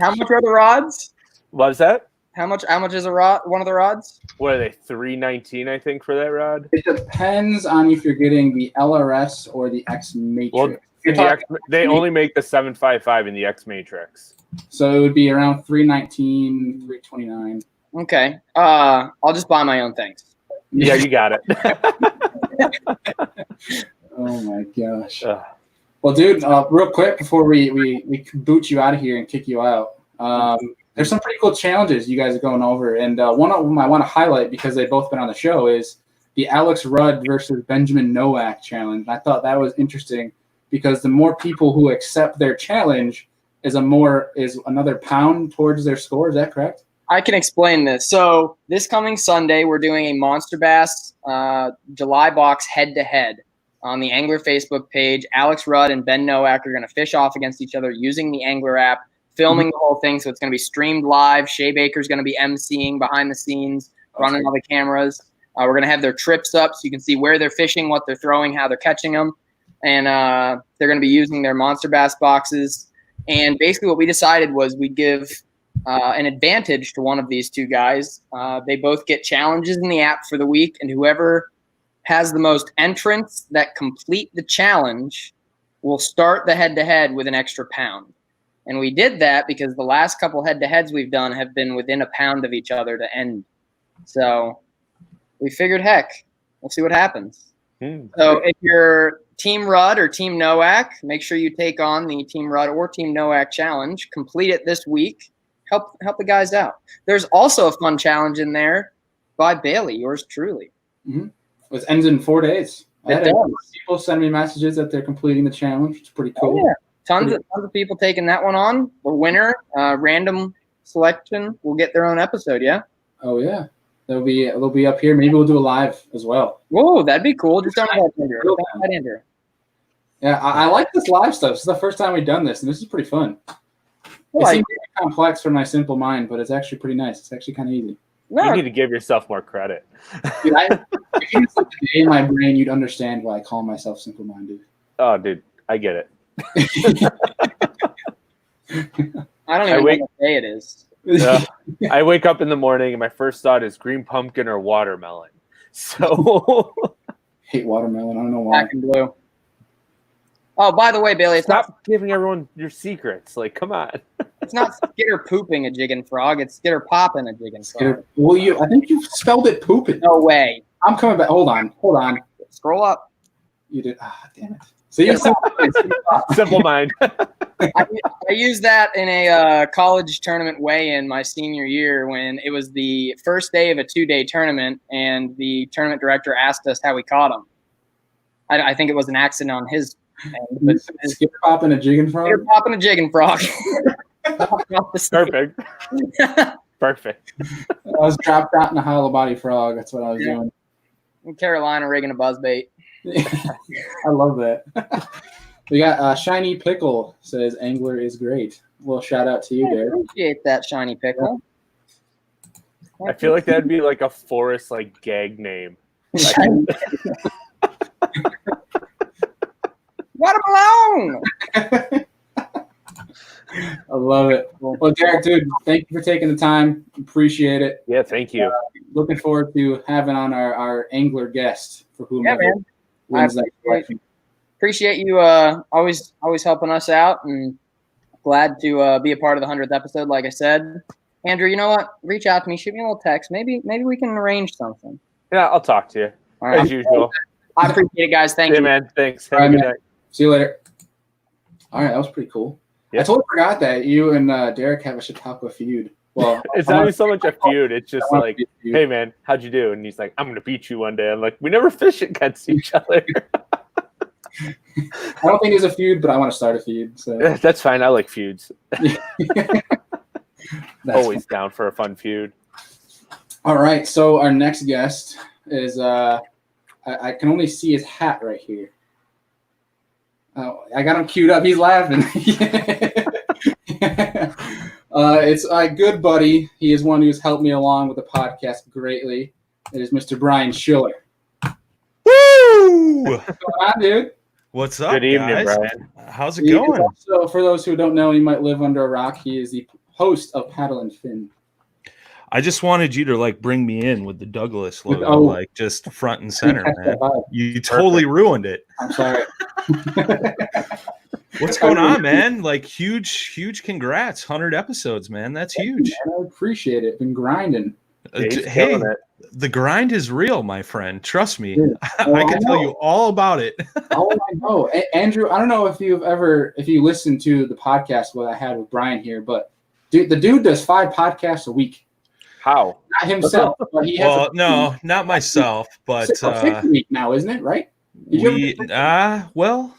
How much are the rods? What was that? How much is a rod? One of the rods? What are they? $319, I think, for that rod. It depends on if you're getting the LRS or the X Matrix. Well, they only make the 755 in the X Matrix. So it would be around $319, $329. Okay. I'll just buy my own things. Yeah, you got it. Oh my gosh. Well, dude, real quick before we boot you out of here and kick you out, there's some pretty cool challenges you guys are going over, and one of them I want to highlight because they've both been on the show is the Alex Rudd versus Benjamin Nowak challenge. I thought that was interesting because the more people who accept their challenge is another pound towards their score. Is that correct? I can explain this. So this coming Sunday, we're doing a Monster Bass July box head-to-head on the Angler Facebook page. Alex Rudd and Ben Nowak are going to fish off against each other using the Angler app, filming the whole thing. So it's going to be streamed live. Shea Baker's going to be emceeing behind the scenes, running all the cameras. We're going to have their trips up so you can see where they're fishing, what they're throwing, how they're catching them. And they're going to be using their Monster Bass boxes. And basically what we decided was we'd give an advantage to one of these two guys. They both get challenges in the app for the week, and whoever has the most entrants that complete the challenge will start the head-to-head with an extra pound. And we did that because the last couple head-to-heads we've done have been within a pound of each other to end. So we figured, heck, we'll see what happens. So if you're Team Rudd or Team Nowak, make sure you take on the Team Rudd or Team Nowak challenge. Complete it this week. Help the guys out. There's also a fun challenge in there by Bailey, yours truly. Mm-hmm. It ends in 4 days. I had It a does. couple of people send me messages that they're completing the challenge. It's pretty cool. Oh, yeah. Tons of people taking that one on. The winner, random selection, will get their own episode. Yeah. Oh yeah, they'll be up here. Maybe we'll do a live as well. Whoa, that'd be cool. Just don't invite Andrew. Don't invite Andrew. Yeah, I like this live stuff. This is the first time we've done this, and this is pretty fun. It Like, seems very complex for my simple mind, but it's actually pretty nice. It's actually kind of easy. You no, need to give yourself more credit. Dude, if you just look at the day in my brain, you'd understand why I call myself simple-minded. Oh, dude, I get it. I don't even know what day it is. I wake up in the morning and my first thought is green pumpkin or watermelon. So Hate watermelon. I don't know why. Black and blue. Oh, by the way, Bailey, stop giving everyone your secrets. Like, come on. it's not skitter pooping a jigging frog. It's skitter popping a jigging frog. Well, I think you spelled it pooping. No way. I'm coming back. Hold on. Scroll up. You did. Damn it. See, Simple mind. I used that in a college tournament weigh-in my senior year when it was the first day of a 2-day tournament, and the tournament director asked us how we caught him. I think it was an accident on his end. But skip popping a jigging frog. skitter popping a jigging frog. Perfect. Perfect. I was dropped out in a hollow body frog. That's what I was doing. In Carolina rigging a buzzbait. I love that. We got Shiny Pickle says Angler is great. Well, shout out to you, I Derek. appreciate that, Shiny Pickle. I feel like that'd be like a forest like gag name. Shiny Let him alone. I love it. Well, Derek, dude, thank you for taking the time. Appreciate it. Yeah, thank you. Looking forward to having on our angler guest for whomever Yeah, man. wins that collection. Appreciate you always helping us out, and glad to be a part of the 100th episode. Like I said, Andrew, you know what? Reach out to me, shoot me a little text. Maybe we can arrange something. Yeah, I'll talk to you All right. as usual. I appreciate it, guys. Thank Yeah, you. man. Thanks. Have All a right, good man. night. See you later. All right, that was pretty cool. Yeah. I totally forgot that you and Derek have a Chautauqua feud. Well, It's not even so much a feud. It's just I want like, to be a feud. hey, man, how'd you do? And he's like, I'm going to beat you one day. I'm like, we never fish against each other. I don't think it's a feud, but I want to start a feud. So That's fine. I like feuds. that's Always down for a fun feud. all right. So our next guest is I can only see his hat right here. Oh, I got him queued up. He's laughing. It's my good buddy. He is one who's helped me along with the podcast greatly. It is Mr. Brian Schiller. Woo! What's going on, dude? What's up, Good evening, guys? Brian. How's it He is going? also, for those who don't know, he might live under a rock. He is the host of Paddle and Fin. I just wanted you to like bring me in with the Douglas logo, Oh. like just front and center, man. You totally ruined it. I'm sorry. What's going on, man? Like huge congrats. 100 episodes, man. That's huge. Man, I appreciate it. Been grinding. He's Hey, killing it. the grind is real, my friend. Trust me. Dude, I can tell you all about it. Oh, I know. Andrew, I don't know if you listened to the podcast what I had with Brian here, but the dude does 5 podcasts a week. How? Not himself, but he has Well, no, not myself, but a week now, isn't it? Right? Did you ever-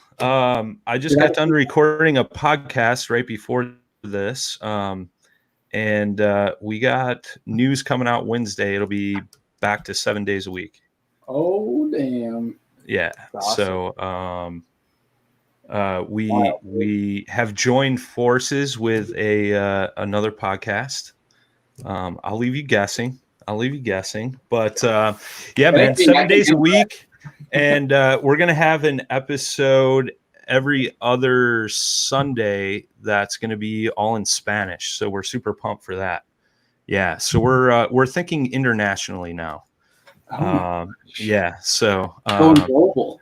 I just got done recording a podcast right before this. And we got news coming out Wednesday. It'll be back to 7 days a week. Oh, damn. Yeah. Awesome. So we have joined forces with another podcast. I'll leave you guessing. But yeah, man, 7 days a week. And we're going to have an episode every other Sunday that's going to be all in Spanish. So we're super pumped for that. Yeah. So we're thinking internationally now. Yeah. So Going global.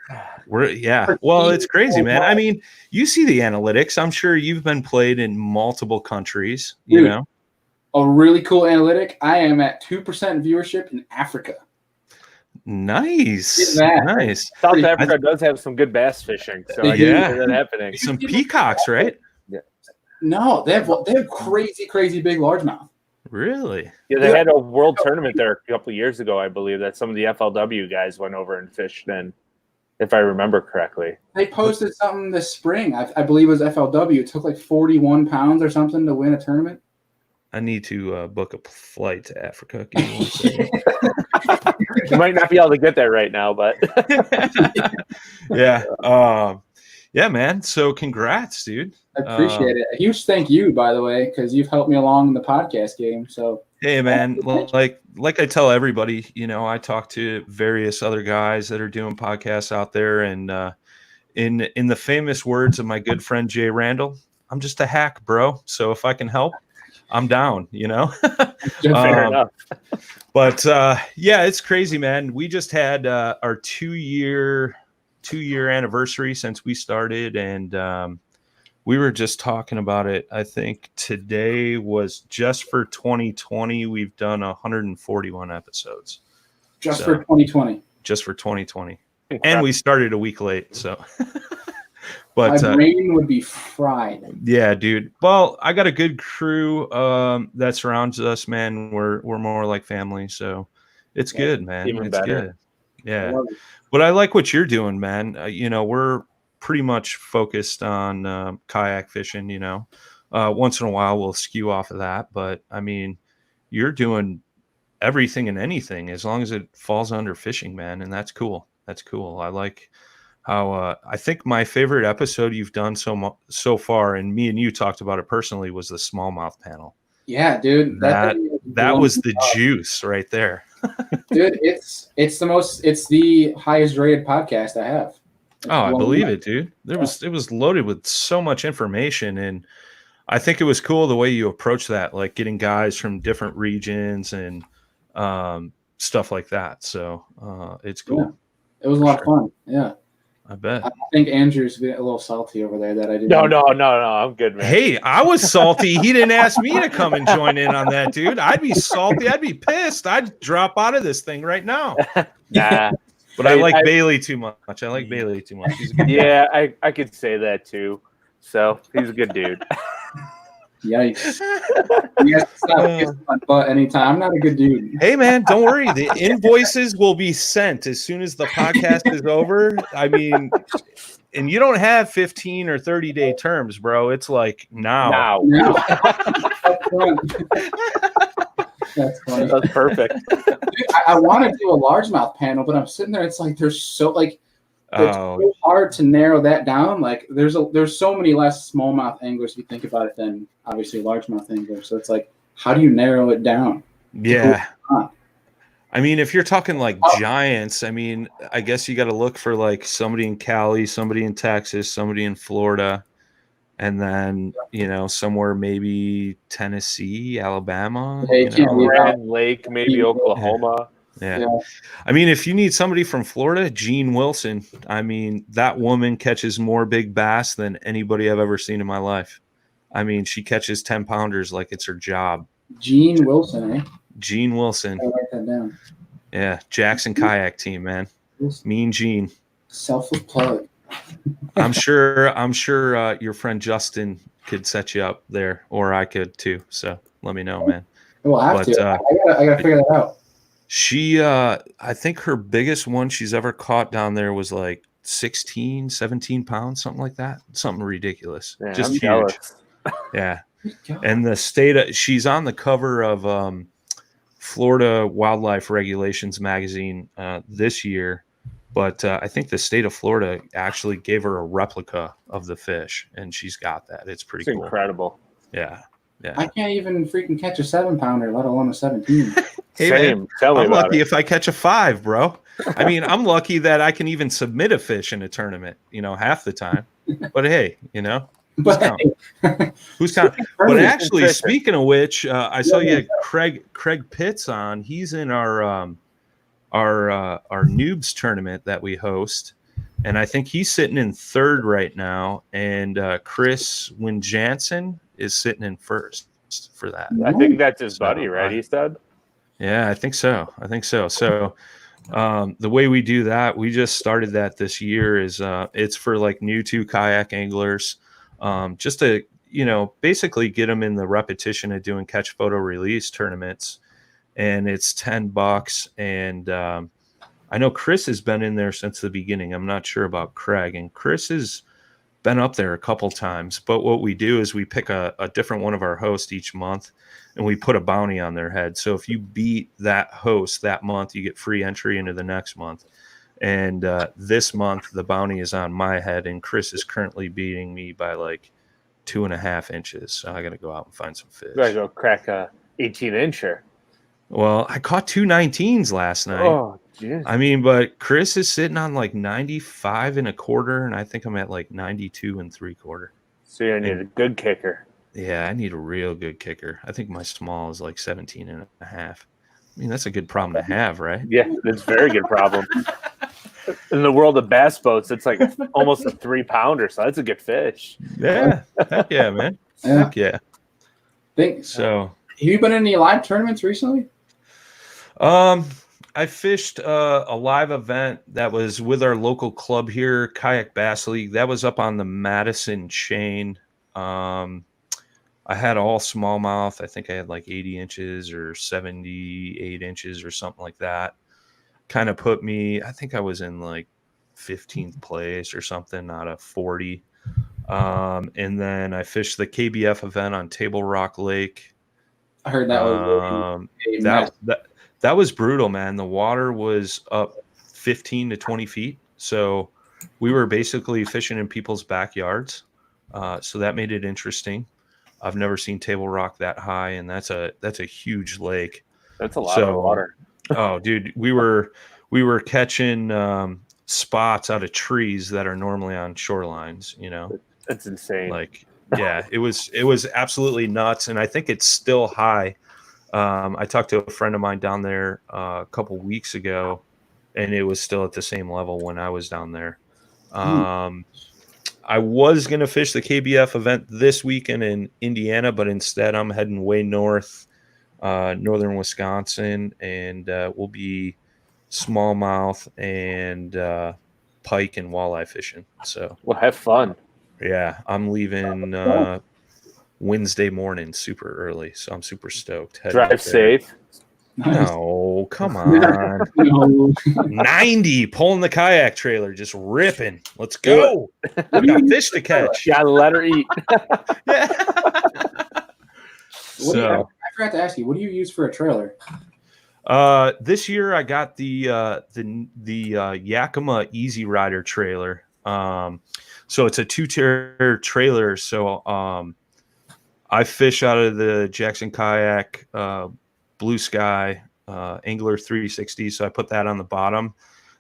well, it's crazy, man. I mean, you see the analytics. I'm sure you've been played in multiple countries, you Dude, know. A really cool analytic. I am at 2% viewership in Africa. Nice. That. Nice. South Africa does have some good bass fishing, so I Yeah. can see that happening. Some peacocks, right? No, they have crazy big largemouth. Really? Yeah, they had a world tournament there a couple of years ago, I believe, that some of the FLW guys went over and fished in. if I remember correctly. They posted something this spring. I believe it was FLW. It took like 41 pounds or something to win a tournament. I need to book a flight to Africa. Give me 1 second. You might not be able to get there right now, but Yeah. Yeah, man. So congrats, dude. I appreciate it. A huge thank you, by the way, because you've helped me along in the podcast game. So hey, man, like I tell everybody, I talk to various other guys that are doing podcasts out there, and in the famous words of my good friend Jay Randall, I'm just a hack, bro. So if I can help, I'm down. fair enough. But yeah, it's crazy, man. We just had our 2-year anniversary since we started, and we were just talking about it. I think today was just for 2020. We've done 141 episodes. Just for 2020. Just for 2020. Incredible. And we started a week late, so. But my brain would be fried. Yeah, dude. Well, I got a good crew that surrounds us, man. We're more like family, so it's good, man. Even it's better. good. Yeah. But I like what you're doing, man. We're pretty much focused on kayak fishing, once in a while we'll skew off of that, but I mean, you're doing everything and anything as long as it falls under fishing, man. And that's cool. I like how I think my favorite episode you've done so far, and me and you talked about it personally, was the smallmouth panel. Yeah, dude. That was the juice right there. Dude, it's the highest rated podcast I have. I believe it, dude. It was loaded with so much information, and I think it was cool the way you approach that, like getting guys from different regions and stuff like that. So it's cool. Yeah. It was a lot of fun. Yeah. I bet. I think Andrew's a little salty over there that I didn't. No, I'm good, man. Hey, I was salty. He didn't ask me to come and join in on that, dude. I'd be salty. I'd be pissed. I'd drop out of this thing right now. Nah. But I like Bailey too much. He's a good guy. I could say that too. So he's a good dude. Yikes. You guys stop kissing my butt anytime. I'm not a good dude. Hey, man, don't worry. The invoices will be sent as soon as the podcast is over. I mean, and you don't have 15 or 30-day terms, bro. It's like now. That's funny. That's perfect. Dude, I want to do a largemouth panel, but I'm sitting there. It's like it's so hard to narrow that down. Like there's so many less smallmouth anglers if you think about it than obviously largemouth anglers. So it's like, how do you narrow it down? Yeah. I mean, if you're talking like giants, I mean, I guess you got to look for like somebody in Cali, somebody in Texas, somebody in Florida, and then somewhere maybe Tennessee, Alabama, Grand Lake, maybe Oklahoma. Yeah. I mean, if you need somebody from Florida, Jean Wilson. I mean, that woman catches more big bass than anybody I've ever seen in my life. I mean, she catches 10-pounders like it's her job. Jean Wilson, eh? Jean Wilson. I'll write that down. Yeah, Jackson Kayak Team, man. Mean Jean. Selfless plug. I'm sure your friend Justin could set you up there, or I could too. So let me know, man. We'll have to. I gotta figure that out. She, I think her biggest one she's ever caught down there was like 16, 17 pounds, something like that. Something ridiculous. Man, just I'm huge. jealous. Yeah. And she's on the cover of Florida Wildlife Regulations magazine this year. But I think the state of Florida actually gave her a replica of the fish, and she's got that. It's pretty cool. Incredible. Yeah. Yeah. I can't even freaking catch a 7-pounder, let alone a 17. Hey, Same. man, Tell me I'm about lucky it. if I catch a 5, bro. I mean, I'm lucky that I can even submit a fish in a tournament, half the time. But hey, who's counting? But actually, speaking of which, I saw you had Craig Pitts on. He's in our noobs tournament that we host, and I think he's sitting in 3rd right now. And Chris Wynne-Jansen is sitting in 1st for that. I think that's his buddy, right? He said. Yeah, I think so. So the way we do that, we just started that this year, is it's for like new to kayak anglers, just to basically get them in the repetition of doing catch photo release tournaments. And it's $10, and I know Chris has been in there since the beginning. I'm not sure about Craig, and Chris has been up there a couple times. But what we do is we pick a different one of our hosts each month, and we put a bounty on their head. So if you beat that host that month, you get free entry into the next month. And this month, the bounty is on my head, and Chris is currently beating me by like 2.5 inches. So I got to go out and find some fish. You gotta go crack a 18-incher. Well, I caught 2 19s last night. Oh, jeez. I mean, but Chris is sitting on like 95 1/4, and I think I'm at like 92 3/4. So you need a good kicker. Yeah, I need a real good kicker. I think my small is like 17.5. I mean, that's a good problem to have, right? Yeah, that's a very good problem. In the world of bass boats, it's like almost a 3-pounder, so that's a good fish. Yeah, heck yeah, man. Yeah. Heck yeah. So, Have you been in any live tournaments recently? I fished a live event that was with our local club here, Kayak Bass League. That was up on the Madison chain. I had all smallmouth. I think I had like 80 inches or 78 inches or something like that. Kind of put me, I think I was in like 15th place or something out of 40. And then I fished the KBF event on Table Rock Lake. I heard that was that was brutal, man. The water was up 15 to 20 feet. So we were basically fishing in people's backyards. So that made it interesting. I've never seen Table Rock that high, and that's a huge lake. That's a lot of water. Oh, dude, we were catching spots out of trees that are normally on shorelines, you know. That's insane. Like, yeah, it was absolutely nuts, and I think it's still high. I talked to a friend of mine down there a couple weeks ago, and it was still at the same level when I was down there. I was going to fish the KBF event this weekend in Indiana, but instead I'm heading way north, northern Wisconsin, and we'll be smallmouth and pike and walleye fishing. So, well, have fun. Yeah, I'm leaving Wednesday morning super early, so I'm super stoked. Drive safe. No, come on. No. 90 pulling the kayak trailer, just ripping. Let's go. We got fish to catch. Gotta let her eat. Yeah. I forgot to ask you, what do you use for a trailer? This year I got the Yakima Easy Rider trailer. So it's a 2-tier trailer. So I fish out of the Jackson Kayak Blue Sky Angler 360. So I put that on the bottom.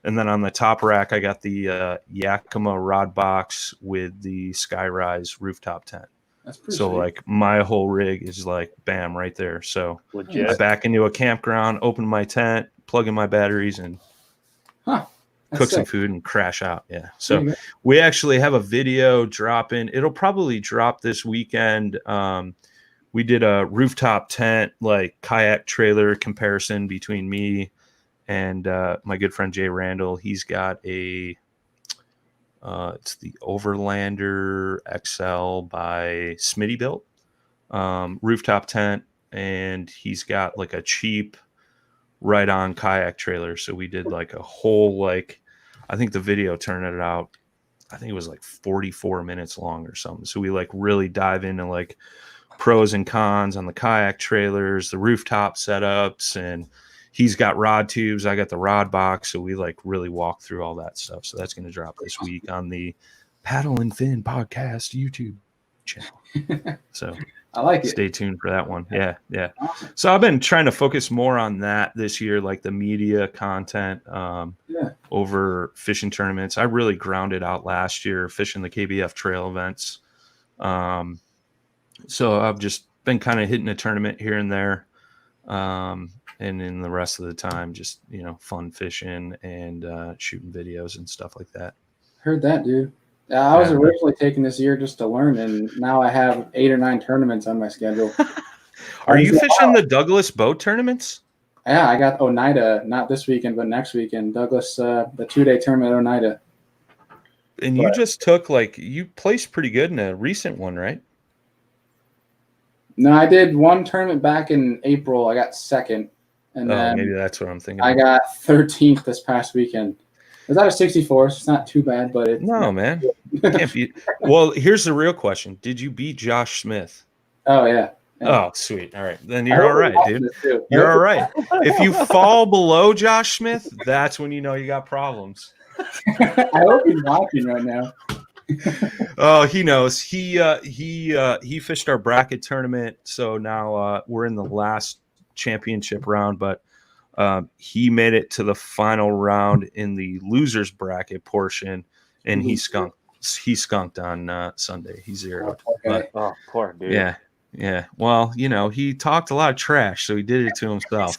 And then on the top rack, I got the Yakima rod box with the Skyrise rooftop tent. That's pretty So sweet. like my whole rig is like bam right there. So Legit. I back into a campground, open my tent, plug in my batteries, and cook some food and crash out. Yeah. So we actually have a video dropping. It'll probably drop this weekend. We did a rooftop tent, like kayak trailer comparison between me and my good friend Jay Randall. He's got it's the Overlander XL by Smitty Built rooftop tent, and he's got like a cheap right on kayak trailer. So we did like a whole, like, I think the video turned it out, I think it was like 44 minutes long or something. So we like really dive into like pros and cons on the kayak trailers, the rooftop setups, and he's got rod tubes, I got the rod box. So we like really walk through all that stuff. So that's going to drop this week on the Paddle and Fin podcast YouTube channel. So I like it. Stay tuned for that one. Yeah. So I've been trying to focus more on that this year, like the media content over fishing tournaments. I really grounded out last year fishing the KBF trail events. So I've just been kind of hitting a tournament here and there. And in the rest of the time, just, fun fishing and shooting videos and stuff like that. Heard that, dude. I was originally taking this year just to learn, and now I have 8 or 9 tournaments on my schedule. Are you fishing the Douglas boat tournaments? Yeah, I got Oneida, not this weekend, but next weekend. Douglas, the 2-day tournament at Oneida. And you just took, you placed pretty good in a recent one, right? No, I did one tournament back in April. I got second. And then maybe that's what I'm thinking. I got 13th this past weekend. It was out of 64, so it's not too bad, but it's No, man. Can't be. Well, here's the real question. Did you beat Josh Smith? Oh, yeah. Oh, sweet. All right. Then you're all right, dude. Too. You're all right. If you fall below Josh Smith, that's when you know you got problems. I hope he's watching right now. Oh, he knows. He fished our bracket tournament, so now we're in the last championship round, but he made it to the final round in the losers bracket portion, and he skunked on Sunday. He zeroed. But, poor dude. Yeah. Well, he talked a lot of trash, so he did it to himself.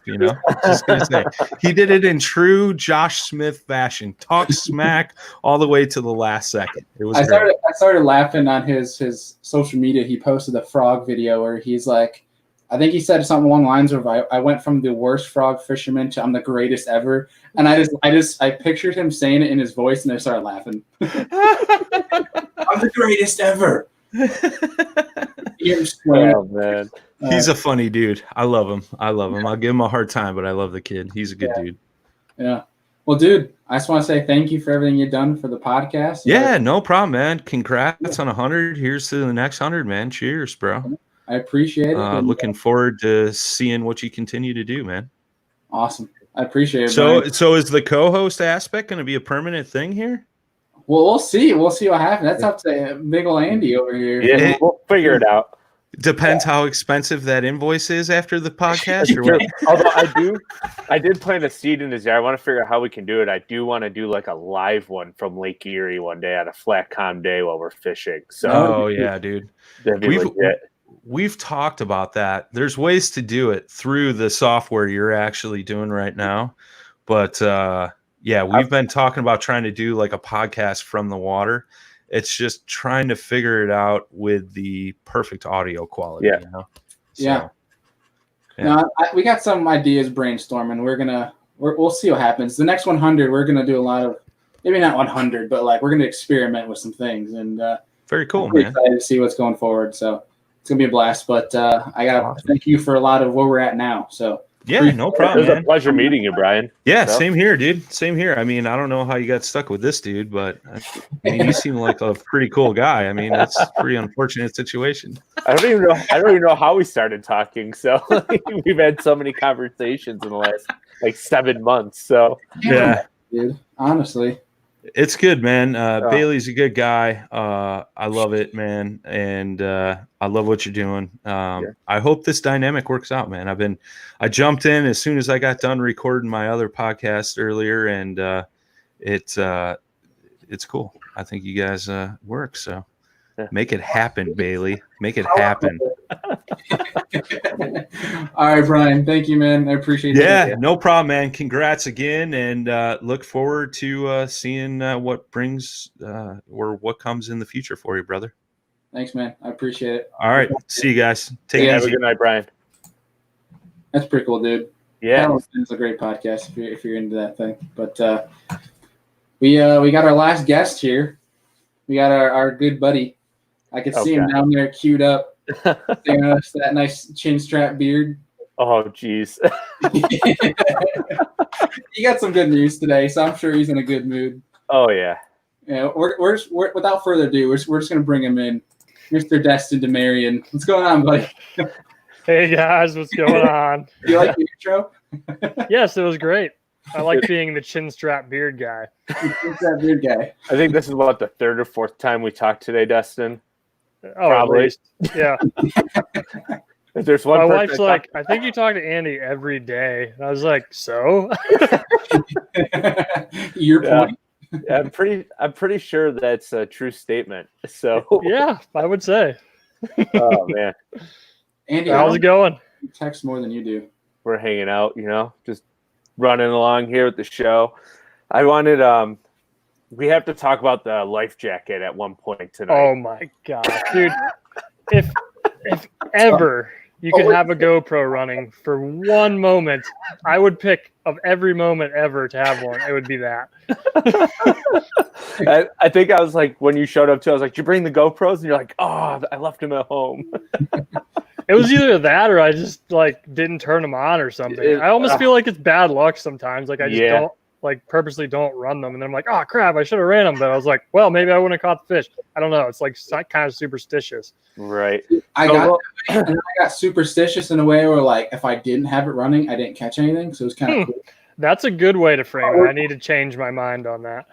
Just gonna say, he did it in true Josh Smith fashion. Talk smack all the way to the last second. It was. I started laughing on his social media. He posted a frog video where he's like, I think he said something along the lines of, I went from the worst frog fisherman to I'm the greatest ever. And I pictured him saying it in his voice, and I started laughing. I'm the greatest ever. Oh, man. He's a funny dude. I love him. I'll give him a hard time, but I love the kid. He's a good dude. Yeah. Well, dude, I just want to say thank you for everything you've done for the podcast. Yeah, no problem, man. Congrats on 100. Here's to the next 100, man. Cheers, bro. I appreciate it. Looking forward to seeing what you continue to do, man. Awesome. I appreciate it. So Brian. Is the co-host aspect going to be a permanent thing here? Well, we'll see. We'll see what happens. That's up to big ol' Andy over here. Yeah, we'll figure it out. Depends how expensive that invoice is after the podcast. Or what? Although I did plant a seed in his yard. I want to figure out how we can do it. I do want to do like a live one from Lake Erie one day on a flat calm day while we're fishing. So, yeah, dude. That'd be legit. We've talked about that. There's ways to do it through the software you're actually doing right now. But we've been talking about trying to do like a podcast from the water. It's just trying to figure it out with the perfect audio quality. Yeah. Yeah. No, we got some ideas brainstorming. We'll see what happens. The next 100, we're going to do a lot of, maybe not 100, but like we're going to experiment with some things. And very cool, I'm man. excited to see what's going forward. So it's going to be a blast. But I got to thank you for a lot of where we're at now. So yeah, no problem. It was a pleasure meeting you, Brian. Yeah, same here, dude. Same here. I mean, I don't know how you got stuck with this dude, but you seem like a pretty cool guy. I mean, that's a pretty unfortunate situation. I don't even know how we started talking. So we've had so many conversations in the last 7 months. So yeah, dude. Honestly. It's good, man. Bailey's a good guy. I love it, man. And I love what you're doing. I hope this dynamic works out, man. I jumped in as soon as I got done recording my other podcast earlier, and it's cool. I think you guys work. So make it happen, Bailey. Make it happen. All right, Brian. Thank you, man. I appreciate it. Yeah, no problem, man. Congrats again, and look forward to seeing what brings or what comes in the future for you, brother. Thanks, man. I appreciate it. All right. See you guys. Take it easy. Have a good night, Brian. That's pretty cool, dude. Yeah. It's a great podcast if you're into that thing. But we got our last guest here. We got our good buddy. I could see him down there queued up. That nice chin strap beard. Oh, geez. He got some good news today, so I'm sure he's in a good mood. Oh, yeah. Yeah, we're without further ado, we're just gonna bring him in, Mr. Destin DeMarion. What's going on, buddy? Hey guys, what's going on? You like the intro? Yes, it was great. I like being the chin strap beard guy. Chin strap beard guy. I think this is about the third or fourth time we talked today, Dustin. Oh, probably. At least. Yeah. If there's one. My wife's like, I think you talk to Andy every day. And I was like, so? Your point. Yeah, I'm pretty sure that's a true statement. So yeah, I would say. Oh man. Andy, how's it going? You text more than you do. We're hanging out, just running along here with the show. I wanted we have to talk about the life jacket at one point tonight. Oh my god, dude! If ever you could have a GoPro running for one moment, I would pick of every moment ever to have one. It would be that. I think I was like, when you showed up too, I was like, did you bring the GoPros? And you're like, oh, I left them at home. It was either that or I just like didn't turn them on or something. I almost feel like it's bad luck sometimes. Like I just don't like purposely don't run them, and then I'm like, oh crap, I should have ran them. But I was like, well, maybe I wouldn't have caught the fish. I don't know. It's like kind of superstitious. Right. I got superstitious in a way where like if I didn't have it running, I didn't catch anything. So it was kind of cool. That's a good way to frame it. I need to change my mind on that.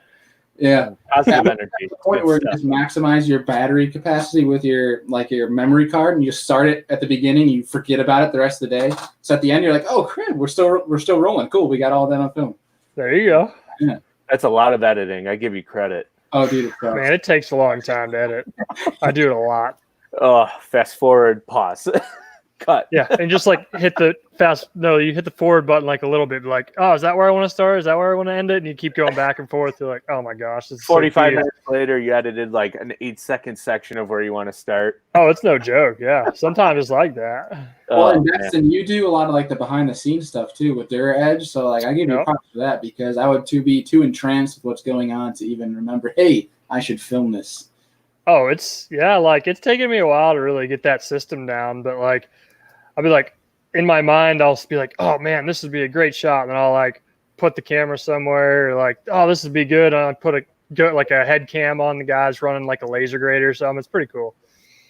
Yeah, positive energy. The point where you just maximize your battery capacity with your memory card, and you just start it at the beginning. You forget about it the rest of the day. So at the end, you're like, "Oh, crap, we're still rolling. Cool, we got all that on film." There you go. Yeah. That's a lot of editing. I give you credit. Oh, dude, man, it takes a long time to edit. I do it a lot. Oh, fast forward, pause. Cut. Yeah, and just like you hit the forward button like a little bit, like, oh, is that where I want to start? Is that where I want to end it? And you keep going back and forth. You're like, oh my gosh, this is 45 minutes later, you edited like an 8-second section of where you want to start. Oh, it's no joke. Yeah, sometimes it's like that. Well, and Dustin, you do a lot of like the behind the scenes stuff too with Dura Edge. So like, I give you props for that because I would be too entranced with what's going on to even remember. Hey, I should film this. Oh, it's taken me a while to really get that system down, but like. I'll be like, in my mind, I'll be like, oh man, this would be a great shot. And then I'll like put the camera somewhere, like, oh, this would be good. And I'll put a head cam on the guys running like a laser grader or something. It's pretty cool.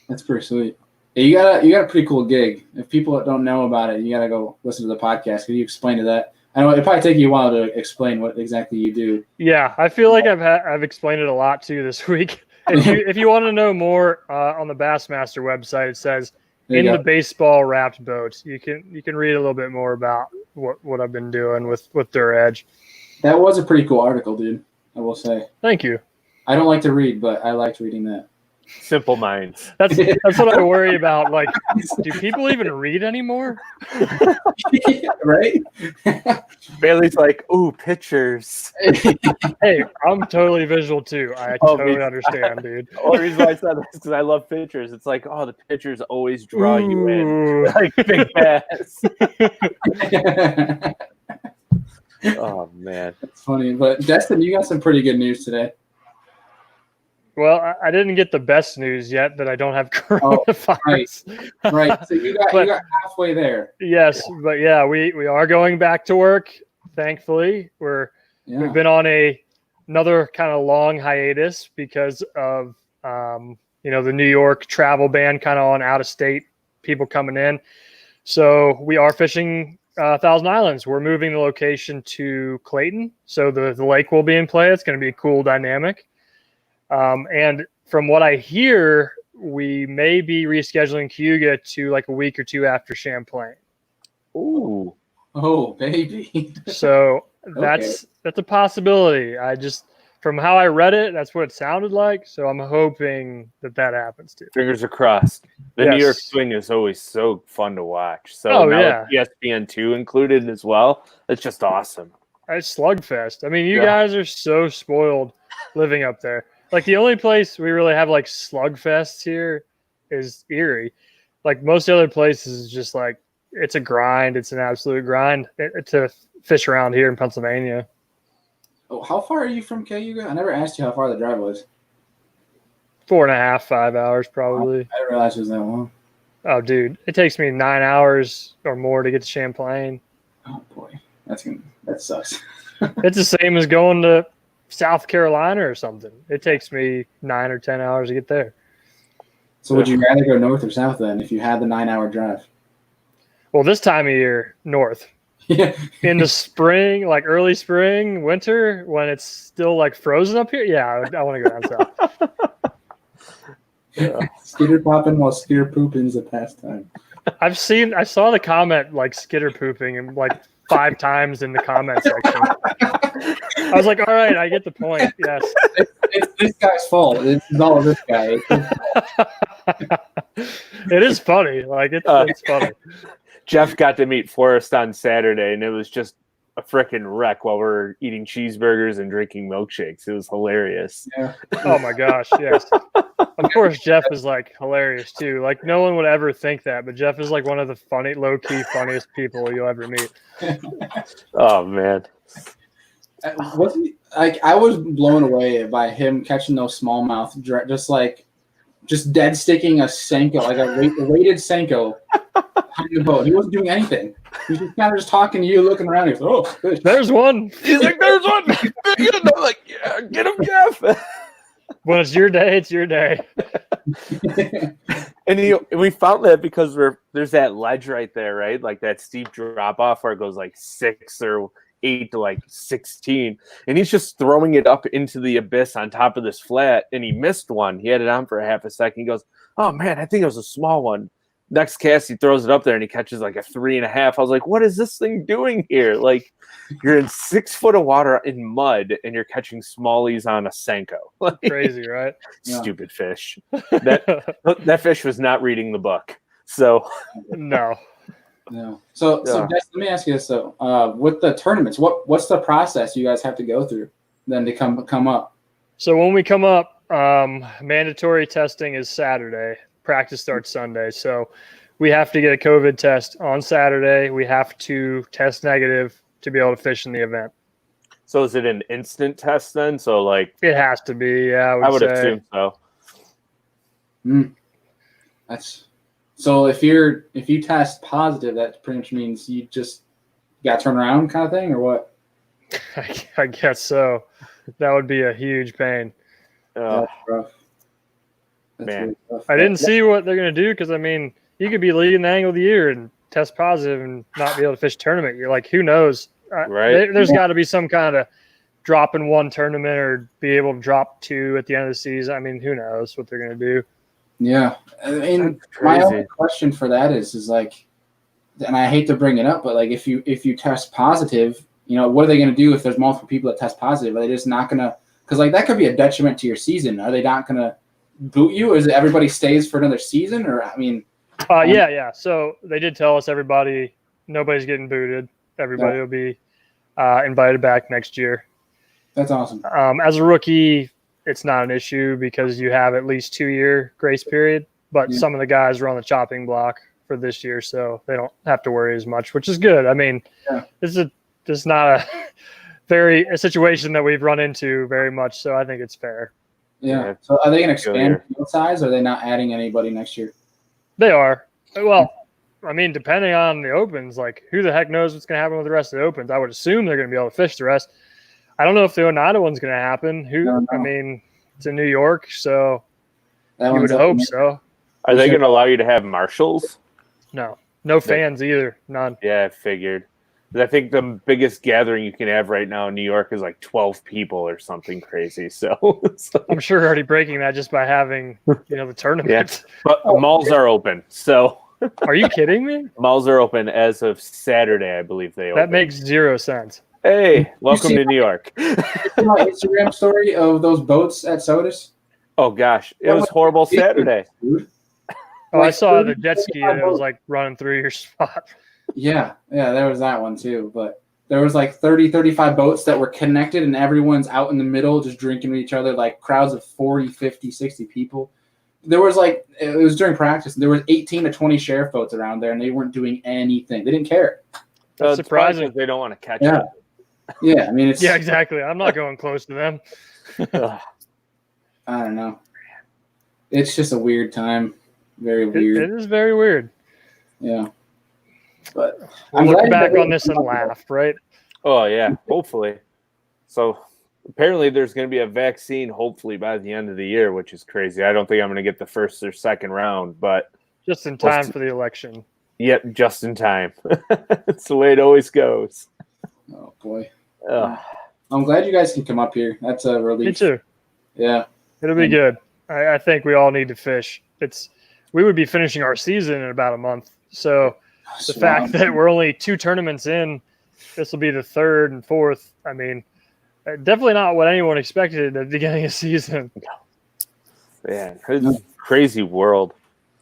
That's pretty sweet. You got a pretty cool gig. If people don't know about it, you got to go listen to the podcast. Can you explain to that? I know it'll probably take you a while to explain what exactly you do. Yeah, I feel like I've explained it a lot too this week. If you want to know more, on the Bassmaster website, it says, in the baseball wrapped boat. You can read a little bit more about what I've been doing with Dura Edge. That was a pretty cool article, dude. I will say. Thank you. I don't like to read, but I liked reading that. Simple minds. That's what I worry about. Like, do people even read anymore? Right? Bailey's like, ooh, pictures. Hey, I'm totally visual too. I totally understand, dude. The only reason why I said this is because I love pictures. It's like, oh, the pictures always draw you in. Like big bass. Oh, man. That's funny. But, Destin, you got some pretty good news today. Well, I didn't get the best news yet that I don't have coronavirus. Oh, right. So you got halfway there. Yes, but yeah, we are going back to work. Thankfully, we've been on another kind of long hiatus because of the New York travel ban, kind of on out of state people coming in. So we are fishing Thousand Islands. We're moving the location to Clayton, so the lake will be in play. It's going to be a cool dynamic. And from what I hear, we may be rescheduling Cayuga to like a week or two after Champlain. Ooh. Oh, baby. So that's a possibility. From how I read it, that's what it sounded like. So I'm hoping that happens too. Fingers are crossed. The New York swing is always so fun to watch. So now ESPN2 included as well. It's just awesome. It's slugfest. I mean, you guys are so spoiled living up there. Like the only place we really have like slugfests here is Erie. Like most other places is just like, it's a grind. It's an absolute grind to fish around here in Pennsylvania. Oh, how far are you from Cayuga? I never asked you how far the drive was. 4.5, 5 hours probably. I didn't realize it was that long. Oh, dude, it takes me 9 hours or more to get to Champlain. Oh boy, that sucks. It's the same as going to South Carolina or something. It takes me 9 or 10 hours to get there. So would you rather go north or south then if you had the 9-hour drive? Well, this time of year, north. Yeah. In the spring, like early spring, winter, when it's still like frozen up here, I want to go down south. Skitter popping while skitter pooping is a pastime. I saw the comment like skitter pooping and like 5 times in the comment section. I was like, all right, I get the point. Yes. It's this guy's fault. It's all this guy. It is funny. Like it's funny. Jeff got to meet Forrest on Saturday, and it was just a freaking wreck while we're eating cheeseburgers and drinking milkshakes. It was hilarious. Yeah. Oh my gosh, yes. Of course, Jeff is like hilarious too. Like no one would ever think that, but Jeff is like one of the low-key funniest people you'll ever meet. Oh man. I was blown away by him catching those smallmouth, just like just dead sticking a Senko, like a weighted Senko behind the boat. He wasn't doing anything. He was just kind of just talking to you, looking around. He's like, oh, fish. There's one. He's like, there's one. And I'm like, yeah, get him, Jeff. When it's your day, it's your day. And we found that because there's that ledge right there, right? Like that steep drop off where it goes like 6 or 8 to like 16. And he's just throwing it up into the abyss on top of this flat. And he missed one. He had it on for a half a second. He goes, oh man, I think it was a small one. Next cast, he throws it up there and he catches like a 3.5. I was like, what is this thing doing here? Like, you're in 6 foot of water in mud and you're catching smallies on a Senko. Like, Crazy, right? stupid fish. That fish was not reading the book. So No. No. So Jess, let me ask you this. So with the tournaments, what's the process you guys have to go through then to come up? So when we come up, mandatory testing is Saturday. Practice starts Sunday. So we have to get a COVID test on Saturday. We have to test negative to be able to fish in the event. So is it an instant test then? So like It has to be, yeah. I would say. assume so. That's so if you test positive, that pretty much means you just got to turn around kind of thing, or what? I guess so. That would be a huge pain. That's rough. That's Man. really rough. I didn't see what they're going to do because, I mean, you could be leading the angle of the year and test positive and not be able to fish a tournament. You're like, who knows? Right. There's got to be some kind of drop in one tournament or be able to drop 2 at the end of the season. I mean, who knows what they're going to do? Yeah. I mean, That's my crazy. only question for that is like, and I hate to bring it up, but like if you test positive, what are they going to do if there's multiple people that test positive? Are they just not going to – because like that could be a detriment to your season. Are they not going to boot you? Or is it everybody stays for another season? Or, I mean – Yeah. So they did tell us nobody's getting booted. Everybody will be invited back next year. That's awesome. As a rookie, it's not an issue because you have at least 2-year grace period. But some of the guys are on the chopping block for this year, so they don't have to worry as much, which is good. I mean, this is not a situation that we've run into very much, so I think it's fair. Yeah. So are they going to expand field size, or are they not adding anybody next year? They are. Well, I mean, depending on the opens, like who the heck knows what's going to happen with the rest of the opens? I would assume they're going to be able to fish the rest. I don't know if the Oneida one's going to happen. I mean, it's in New York, so you would hope so. Are they going to allow you to have marshals? No fans either. None. Yeah, I figured. I think the biggest gathering you can have right now in New York is like 12 people or something crazy. So I'm sure you're already breaking that just by having, the tournament. Yeah. But malls are open. So are you kidding me? Malls are open as of Saturday, I believe they open. That makes 0 sense. Hey, welcome to New York. My Instagram story of those boats at Sodas. Oh gosh, it was horrible Saturday. Oh, I saw the jet ski that was like running through your spot. Yeah, there was that one too. But there was like 30, 35 boats that were connected, and everyone's out in the middle just drinking with each other, like crowds of 40, 50, 60 people. There was it was during practice, and there was 18 to 20 sheriff boats around there, and they weren't doing anything. They didn't care. That's surprising. They don't want to catch it. Yeah, I mean, it's... Yeah, exactly. I'm not going close to them. I don't know. It's just a weird time. Very weird. It is very weird. Yeah. But we'll look back on this and laugh, right? Oh, yeah, hopefully. So apparently there's going to be a vaccine hopefully by the end of the year, which is crazy. I don't think I'm going to get the first or second round, but just in time for the election. Yep, just in time. It's the way it always goes. Oh, boy. I'm glad you guys can come up here. That's a relief. Me too. Yeah. It'll be good. I think we all need to fish. We would be finishing our season in about a month. So the fact that we're only 2 tournaments in, this will be the 3rd and 4th. I mean, definitely not what anyone expected at the beginning of the season. Yeah, crazy world,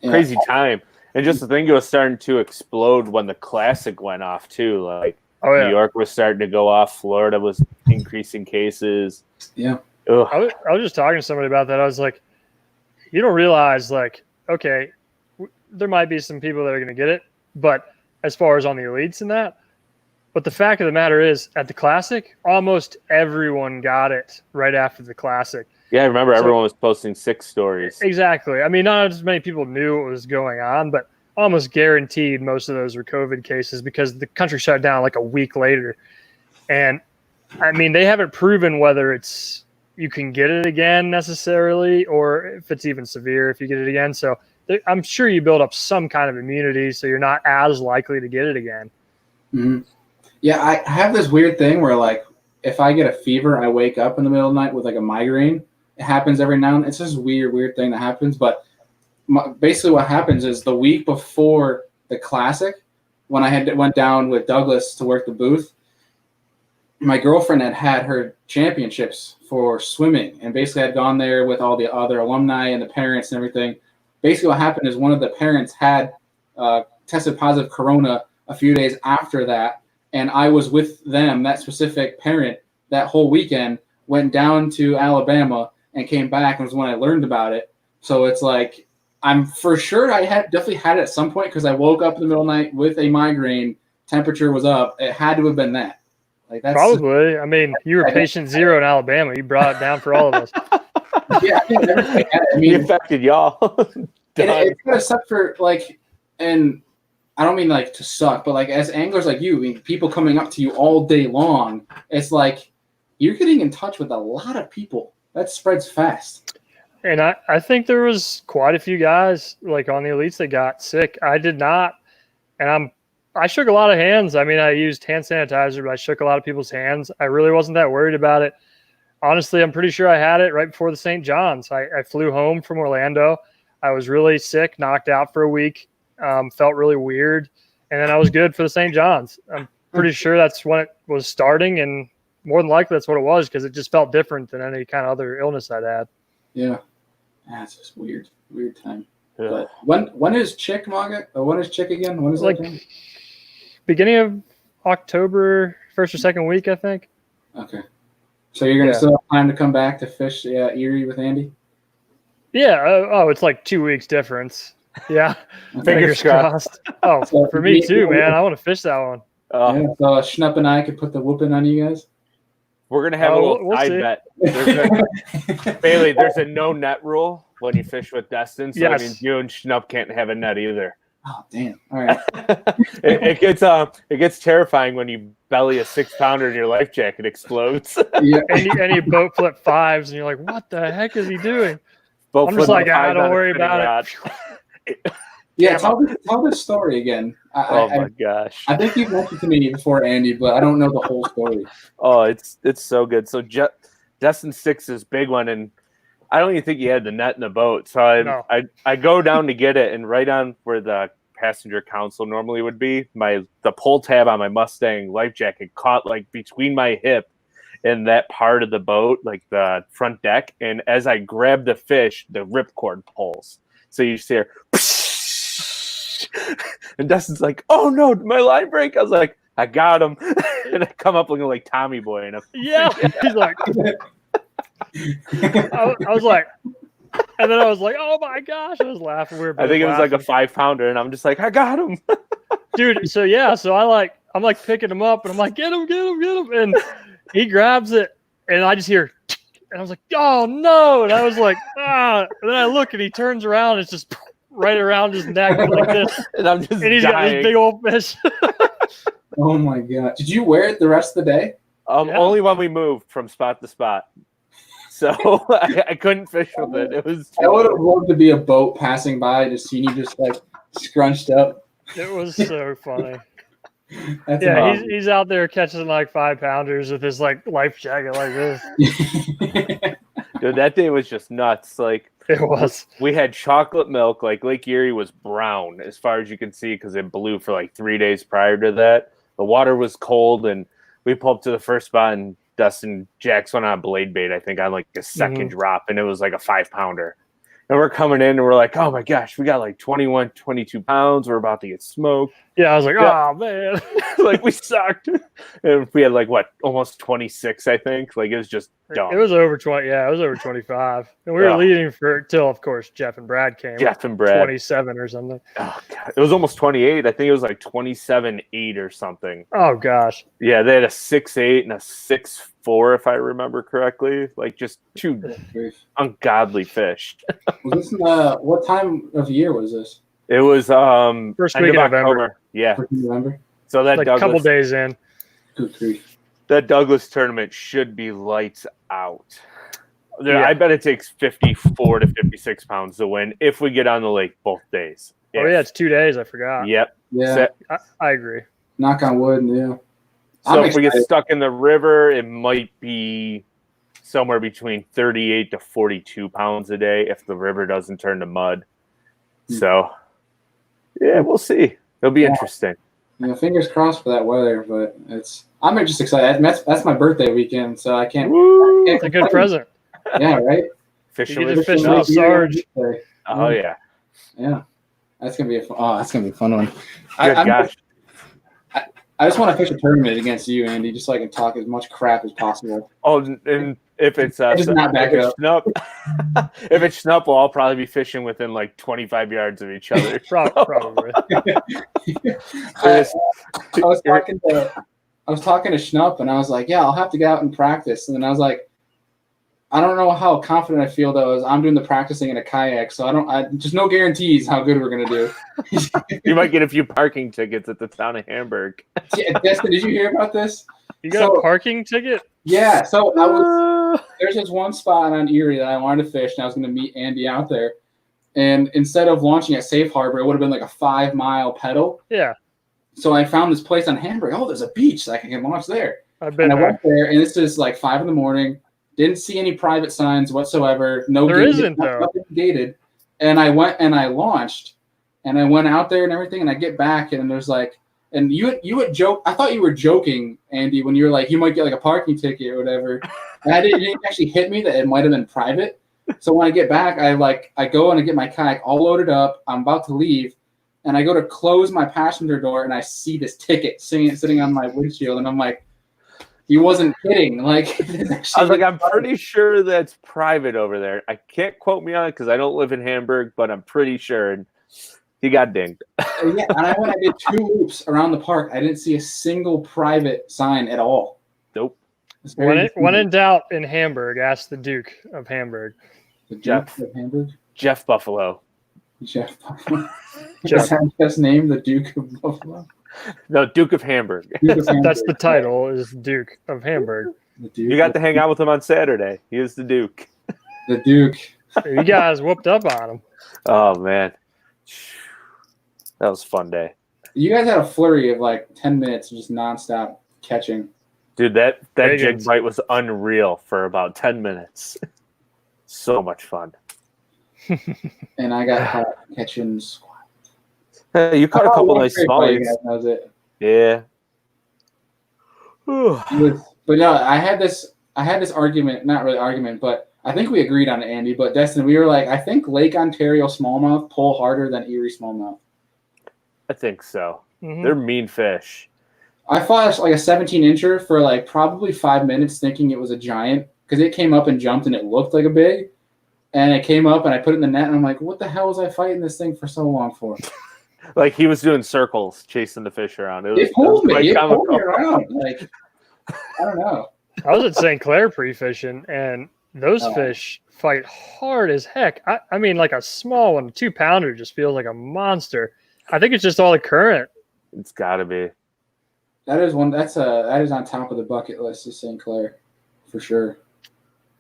crazy time. And just the thing was starting to explode when the Classic went off too. Like New York was starting to go off. Florida was increasing cases. Yeah. I was just talking to somebody about that. I was like, you don't realize, like, okay, there might be some people that are going to get it, but as far as on the elites and that, but the fact of the matter is, at the Classic, almost everyone got it right after the Classic. Yeah, I remember everyone was posting 6 stories. Exactly. I mean, not as many people knew what was going on, but almost guaranteed most of those were COVID cases because the country shut down like a week later. And I mean, they haven't proven whether you can get it again necessarily, or if it's even severe if you get it again. So I'm sure you build up some kind of immunity, so you're not as likely to get it again. Mm-hmm. Yeah, I have this weird thing where, like, if I get a fever, I wake up in the middle of the night with like a migraine. It happens every now and then. It's just a weird thing that happens. But basically what happens is the week before the Classic, when I went down with Douglas to work the booth, my girlfriend had her championships for swimming, and basically had gone there with all the other alumni and the parents and everything. Basically what happened is one of the parents had tested positive corona a few days after that, and I was with them, that specific parent, that whole weekend, went down to Alabama and came back, and was when I learned about it. So it's like, I'm for sure I definitely had it at some point, because I woke up in the middle of the night with a migraine, temperature was up. It had to have been that. Like, that's probably. I mean, you were patient zero in Alabama. You brought it down for all of us. Yeah, I mean, He affected y'all. It's gonna suck for, like, and I don't mean like to suck, but like as anglers like you, I mean, people coming up to you all day long, it's like you're getting in touch with a lot of people. That spreads fast. And I think there was quite a few guys like on the elites that got sick. I did not, and I shook a lot of hands. I mean, I used hand sanitizer, but I shook a lot of people's hands. I really wasn't that worried about it. Honestly, I'm pretty sure I had it right before the St. John's. I flew home from Orlando. I was really sick, knocked out for a week, felt really weird, and then I was good for the St. John's. I'm pretty sure that's when it was starting, and more than likely that's what it was, because it just felt different than any kind of other illness I'd had. Yeah. That's just weird time. Yeah. But when is Chick, Maga? When is Chick again? When is like that again? Beginning of October, first or second week, I think. Okay. So you're gonna still have time to come back to fish Erie with Andy? Yeah. Oh, it's like 2 weeks difference. Yeah. Fingers crossed. Oh, So for me too, man. I want to fish that one. Yeah, so Schnupp and I could put the whooping on you guys. We're going to have a little side bet. Bailey, there's a no net rule when you fish with Destin. So that means you and Schnupp can't have a net either. Oh, damn. All right. it gets terrifying when you belly a 6-pounder and your life jacket explodes. Yeah. and you boat flip fives, and you're like, what the heck is he doing? I'm just like, don't worry about it. Yeah, tell this story again. My gosh. I think you've mentioned to me before, Andy, but I don't know the whole story. Oh, it's so good. So Destin sticks this big one, and I don't even think he had the net in the boat. So I go down to get it, and right on where the passenger console normally would be, the pull tab on my Mustang life jacket caught like between my hip and that part of the boat, like the front deck. And as I grab the fish, the ripcord pulls. So you see her, and Dustin's like, "Oh no, my line break!" I was like, "I got him," and I come up looking like Tommy Boy. And he's like, I was like, and then I was like, "Oh my gosh!" I was laughing. I think it was like a 5-pounder, and I'm just like, "I got him, dude." So I'm like picking him up, and I'm like, "Get him!" And he grabs it, and I just hear, and I was like, "Oh no!" And I was like, "Ah!" And then I look, and he turns around, and it's just right around his neck like this, and he's got this big old fish. Oh my god! Did you wear it the rest of the day? Only when we moved from spot to spot. So I couldn't fish with it. It was. I would have loved to be a boat passing by to see you just like scrunched up. It was so funny. That's he's out there catching like 5-pounders with his like life jacket like this. Dude, that day was just nuts. Like it was. We had chocolate milk. Like Lake Erie was brown as far as you can see because it blew for like 3 days prior to that. The water was cold, and we pulled up to the first spot, and Dustin Jax went on blade bait, I think, on like a second drop, and it was like a 5-pounder. And we're coming in, and we're like, oh my gosh, we got like 21, 22 pounds. We're about to get smoked. Yeah, I was like, oh man. Like we sucked. And we had like almost 26, I think. Like it was just dumb. It was over 20. Yeah, it was over 25. And we were leading till, of course, Jeff and Brad came. Jeff and Brad. 27 or something. Oh god. It was almost 28. I think it was like 27.8 or something. Oh gosh. Yeah, they had a 6.8 and a 4, if I remember correctly. Like just two ungodly fish. Was this what time of year was this? It was First end week of of November. October. Yeah. First of November? So that Like a couple days in. Good grief. That Douglas tournament should be lights out. Yeah. I bet it takes 54 to 56 pounds to win if we get on the lake both days. Oh yeah, it's 2 days. I forgot. Yep. Yeah. I agree. Knock on wood, yeah. So I'm if we get excited. stuck in the river, it might be somewhere between 38 to 42 pounds a day if the river doesn't turn to mud. So, yeah, we'll see. It'll be interesting. Fingers crossed for that weather, but I'm just excited. That's my birthday weekend, so I can't. Woo! It's a good present. Yeah, right. Fishing You with just fish Schiller. with Sarge. Oh yeah. Yeah, that's gonna be a fun one. Good gosh. I just want to fish a tournament against you, Andy, just so I can talk as much crap as possible. Oh, and if it's Just not back up. Schnupp, if it's Schnupp, we'll all probably be fishing within like 25 yards of each other. Probably. I was talking to Schnupp, and I was like, "Yeah, I'll have to get out and practice." And then I was like, "I don't know how confident I feel though, as I'm doing the practicing in a kayak, so I just no guarantees how good we're gonna do." You might get a few parking tickets at the town of Hamburg. Yeah, Destin, did you hear about this? You got a parking ticket? Yeah, so there's this one spot on Erie that I wanted to fish, and I was going to meet Andy out there. And instead of launching at Safe Harbor, it would have been like a 5-mile pedal. Yeah. So I found this place on Hamburg. Oh, there's a beach, so I can launch there. I've been and I went there, and this is like 5 a.m. Didn't see any private signs whatsoever. No, there isn't though. Nothing gated. And I went and I launched, and I went out there and everything. And I get back, and there's like. And you would joke. I thought you were joking, Andy, when you were like, you might get like a parking ticket or whatever. And it didn't actually hit me that it might have been private. So when I get back, I go and I get my kayak all loaded up. I'm about to leave, and I go to close my passenger door, and I see this ticket sitting on my windshield, and I'm like, he wasn't kidding. Like, I was like, I'm pretty sure that's private over there. I can't quote me on it because I don't live in Hamburg, but I'm pretty sure. And he got dinged. Yeah, and I did 2 loops around the park. I didn't see a single private sign at all. Nope. When in doubt in Hamburg, ask the Duke of Hamburg. The Duke of Hamburg? Jeff Buffalo. Jeff Buffalo. Is that his name, the Duke of Buffalo? No, Duke of Hamburg. Duke of Hamburg. That's the title, is Duke of Hamburg. You got to hang out with him on Saturday. He is the Duke. The Duke. You guys whooped up on him. Oh, man. That was a fun day. You guys had a flurry of like 10 minutes of just nonstop catching. Dude, that jig bite was unreal for about 10 minutes. So much fun. And I got caught catching squat. Hey, you caught a couple nice smallies. That was it. Yeah. But no, I had this argument, not really argument, but I think we agreed on it, Andy. But Destin, we were like, I think Lake Ontario smallmouth pull harder than Erie smallmouth. I think so. Mm-hmm. They're mean fish. I fought like a 17-incher for like probably 5 minutes thinking it was a giant because it came up and jumped and it looked like a big. And it came up and I put it in the net and I'm like, what the hell was I fighting this thing for so long for? Like he was doing circles chasing the fish around. It pulled me around. Like, I don't know. I was at St. Clair pre-fishing, and those fish fight hard as heck. I mean, like a small one, 2-pounder just feels like a monster. I think it's just all the current. It's got to be. That is on top of the bucket list of St. Clair, for sure.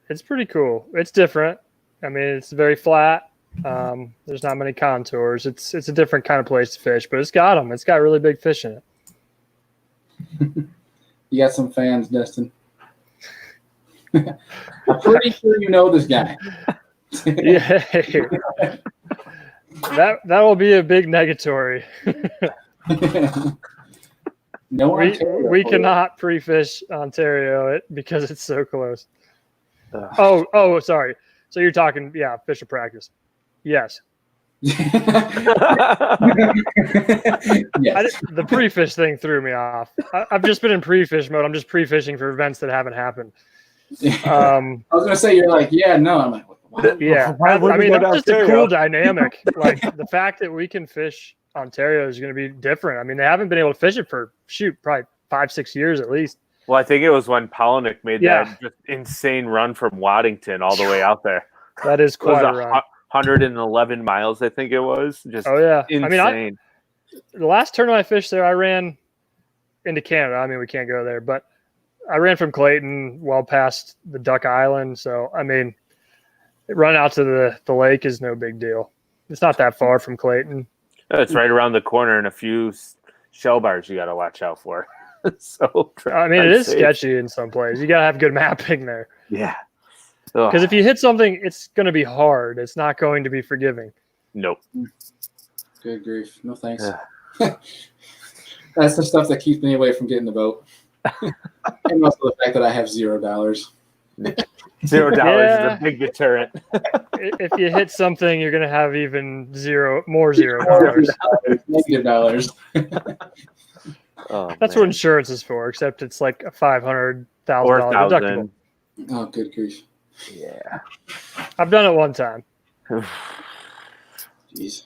It's pretty cool. It's different. I mean, it's very flat. There's not many contours. It's a different kind of place to fish, but it's got them. It's got really big fish in it. You got some fans, Destin. I'm pretty sure you know this guy. Yeah. That will be a big negatory. No, we cannot pre-fish Ontario because it's so close. Oh, sorry. So you're talking, fish of practice. Yes. Yes. The pre-fish thing threw me off. I've just been in pre-fish mode. I'm just pre-fishing for events that haven't happened. I was gonna say, you're like, yeah, no. I'm like, what? Yeah. I mean, that's just a cool dynamic. Like the fact that we can fish Ontario is going to be different. I mean, they haven't been able to fish it for probably 5-6 years at least. Well, I think it was when Polnick made Yeah. that just insane run from Waddington all the way out there. That is It was quite a run. 111 miles, I think it was. Just Oh yeah. insane. The last tournament I fished there, I ran into Canada. I mean, we can't go there, but I ran from Clayton well past the Duck Island. So, I mean, run out to the lake is no big deal. It's not that far from Clayton. It's right around the corner, and a few shell bars you got to watch out for. So I mean, it is sketchy in some places. You got to have good mapping there. Yeah. Because if you hit something, it's going to be hard. It's not going to be forgiving. Nope. Good grief. No thanks. That's the stuff that keeps me away from getting the boat. And also the fact that I have $0. $0 is a big deterrent. If you hit something, you're going to have even more $0. Negative dollars. That's what insurance is for, except it's like a $500,000 deductible. Oh, good grief. Yeah. I've done it one time. Jeez.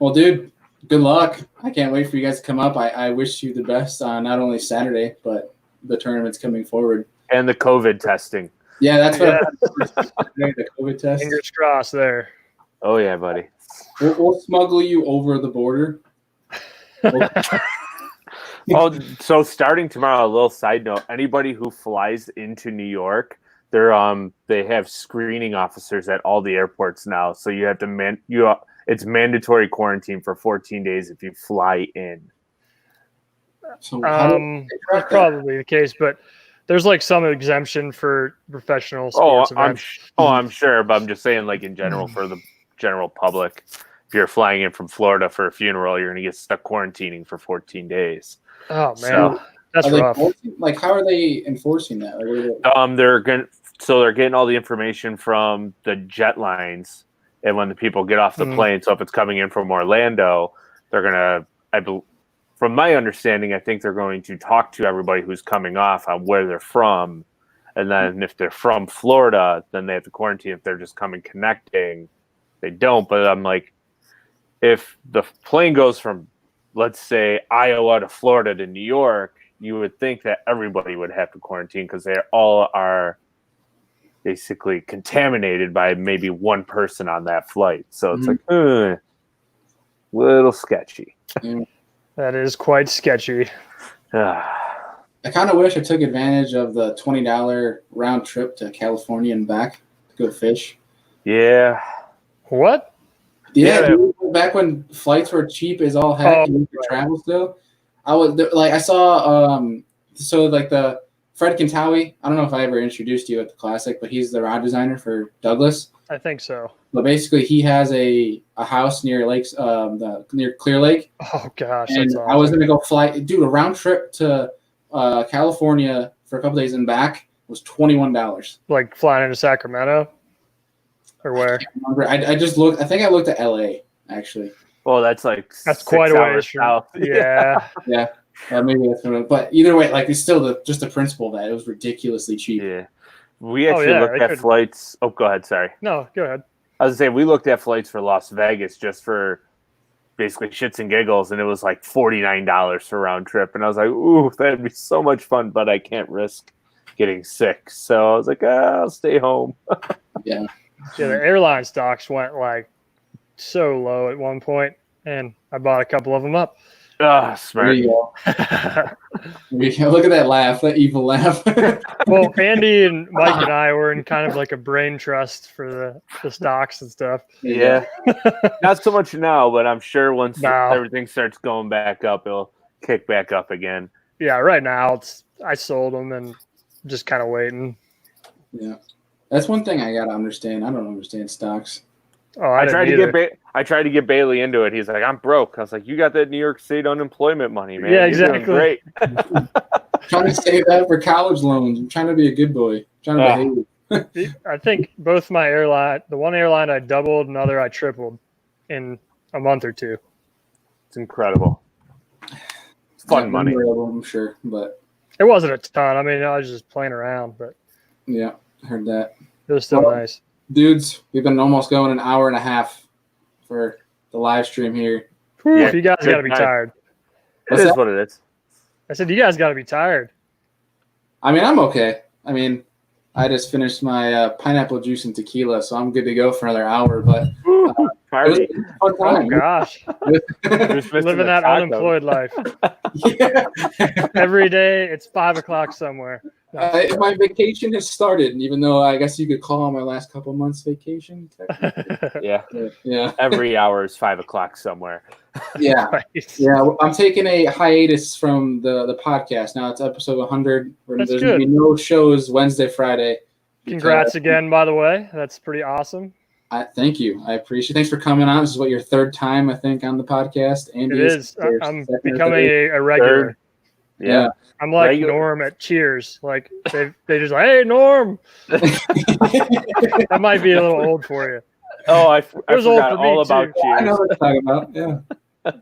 Well, dude, good luck. I can't wait for you guys to come up. I wish you the best on not only Saturday, but the tournaments coming forward. And the COVID testing. Yeah, that's what the COVID test. Fingers crossed there. Oh, yeah, buddy. We'll smuggle you over the border. So starting tomorrow, a little side note, anybody who flies into New York, they have screening officers at all the airports now. So you have to it's mandatory quarantine for 14 days if you fly in. So that's probably the case, but there's like some exemption for professional sports events. I'm sure, but I'm just saying, like in general, for the general public, if you're flying in from Florida for a funeral, you're going to get stuck quarantining for 14 days. Oh man, that's rough. Like, how are they enforcing that? Like, they're getting all the information from the jet lines, and when the people get off the plane, so if it's coming in from Orlando, they're gonna. From my understanding, I think they're going to talk to everybody who's coming off on where they're from, and then if they're from Florida, then they have to quarantine. If they're just coming connecting, they don't. But I'm like, if the plane goes from, let's say, Iowa to Florida to New York, you would think that everybody would have to quarantine because they all are basically contaminated by maybe one person on that flight. So it's like, little sketchy. That is quite sketchy. I kind of wish I took advantage of the $20 round trip to California and back to go fish. Yeah. What? Yeah, dude, back when flights were cheap as all heck and you could travel still. I saw the Fred Kintawi. I don't know if I ever introduced you at the Classic, but he's the rod designer for Douglas. I think so. But basically, he has a house near lakes, near Clear Lake. Oh gosh, and that's awesome. I was gonna go fly, dude. A round trip to California for a couple days and back was $21. Like flying into Sacramento, or where? I just looked. I think I looked at LA actually. Well, that's quite a ways south. Yeah. Yeah. Maybe that's what it, but either way, like it's still just the principle that it was ridiculously cheap. Yeah. We actually looked at flights. Oh, go ahead. Sorry. No, go ahead. I was saying we looked at flights for Las Vegas just for basically shits and giggles, and it was like $49 for round trip. And I was like, ooh, that'd be so much fun, but I can't risk getting sick. So I was like, I'll stay home. Yeah. Yeah, the airline stocks went like so low at one point, and I bought a couple of them up. Smart. There you go. Look at that laugh, that evil laugh. Well, Andy and Mike and I were in kind of like a brain trust for the stocks and stuff. Yeah. Not so much now, but I'm sure once everything starts going back up, it'll kick back up again. Yeah, right now I sold them and just kind of waiting. Yeah. That's one thing I got to understand. I don't understand stocks. Oh, I tried to get Bailey into it. He's like, I'm broke. I was like, you got that New York State unemployment money, man. Yeah, exactly. You're doing great. Trying to save that for college loans. I'm trying to be a good boy. Trying to behave. I think both my airline, the one airline I doubled, another I tripled in a month or two. It's incredible. It's fun money. I'm sure, but it wasn't a ton. I mean, I was just playing around, but yeah, I heard that. It was still nice. Dudes, we've been almost going an hour and a half for the live stream here. Whew, you guys got to be tired. It is what it is. I said, you guys got to be tired. I mean, I'm okay. I mean, I just finished my pineapple juice and tequila, so I'm good to go for another hour. But Party. it was a fun Oh time. gosh, Just missing living the that taco. unemployed life. Yeah. Every day it's 5 o'clock somewhere. My vacation has started, even though I guess you could call my last couple months vacation. Technically. Yeah. Yeah. Every hour is 5 o'clock somewhere. Yeah. Right. Yeah. I'm taking a hiatus from the podcast. Now it's episode 100. That's There's good. going to be no shows Wednesday, Friday. Congrats again, by the way. That's pretty awesome. Thank you. I appreciate it. Thanks for coming on. This is what, your third time, I think, on the podcast. Andy, It is. your I'm second or becoming third. a regular. Third. Yeah. I'm like Regular. Norm at Cheers. Like they just like, hey Norm. That might be a little old for you. Oh, I was old forgot for me, all too. about I know Cheers. what you're talking about. Yeah.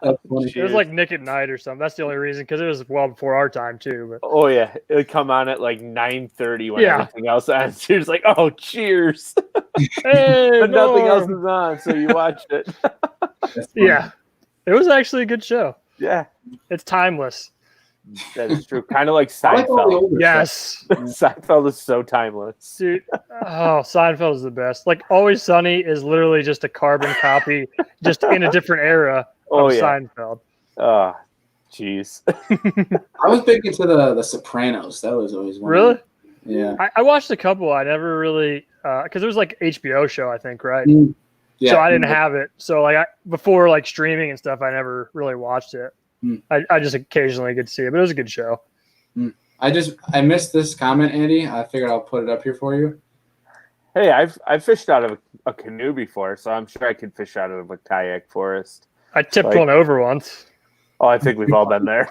That's funny. It was like Nick at Night or something. That's the only reason, because it was well before our time too. But Oh yeah, it would come on at like 9:30 when Yeah. everything else ends. Cheers, like, oh, cheers, hey, but nothing else Norm. is on, so you watched it. That's funny. Yeah, it was actually a good show. Yeah, It's timeless. that is true. Kind of like I like all the Seinfeld. older Yes, Seinfeld is so timeless. dude. Oh, Seinfeld is the best. Like Always Sunny is literally just a carbon copy, just in a different era Oh of yeah. Seinfeld. Oh, jeez. I was big into the Sopranos. That was always one. Really? Yeah. I watched a couple. I never really because it was like HBO show, I think, right? Yeah. So I didn't have it. So like before like streaming and stuff, I never really watched it. Hmm. I just occasionally get to see it, but it was a good show. I missed this comment, Andy. I figured I'll put it up here for you. Hey, I've fished out of a canoe before, so I'm sure I could fish out of a kayak forest. I tipped Like- one over once. Oh, I think we've all been there.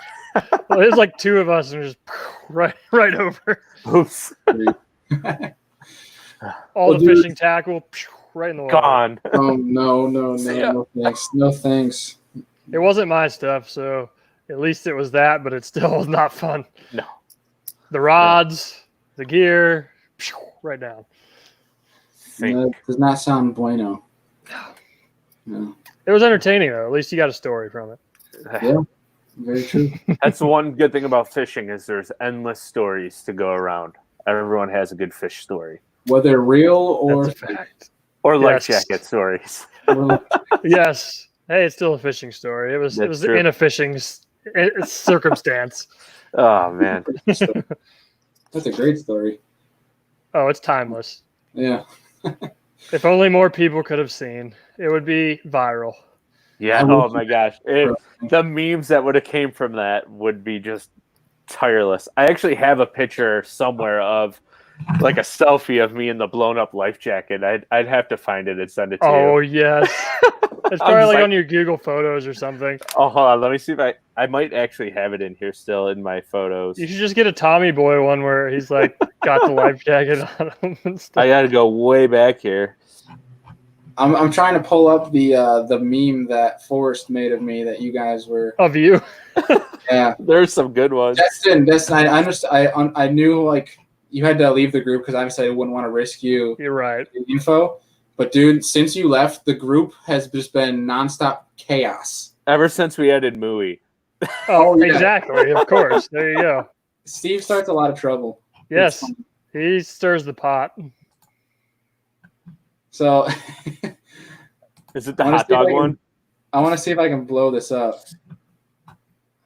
Well, there's like two of us and just right over. Oops, All Well, the dude- fishing tackle right in the water. gone. Oh no, See ya. no thanks. No thanks. It wasn't my stuff, so at least it was that, but it still was not fun. No. The rods, the gear, right down. Sink. That does not sound bueno. No. It was entertaining though. At least you got a story from it. Yeah. Very true. That's the one good thing about fishing is there's endless stories to go around. Everyone has a good fish story Whether real or That's a fact. or life Yes. jacket stories. Yes. Hey, it's still a fishing story. It was That's true. in a fishing circumstance. Oh man, That's a great story. Oh, it's timeless. Yeah. If only more people could have seen, it would be viral. yeah. Oh my gosh, the memes that would have came from that would be just tireless. I actually have a picture somewhere of like a selfie of me in the blown up life jacket. I'd have to find it and send it to Oh you. yes. It's I'm probably just like like- on your Google Photos or something. Oh, hold on. Let me see if I might actually have it in here still in my photos. You should just get a Tommy Boy one where he's like got the life jacket on him and stuff. I got to go way back here. I'm trying to pull up the meme that Forrest made of me that you guys were. Of you. Yeah. There's some good ones. Destin, I understand. I knew like you had to leave the group because obviously I wouldn't want to risk you You're right. the info. But dude, since you left, the group has just been nonstop chaos. Ever since we added Mooey. Oh, yeah. exactly. Of course. There you go. Steve starts a lot of trouble. Yes. He stirs the pot. So Is it the Wanna hot see if dog I can- one? I want to see if I can blow this up.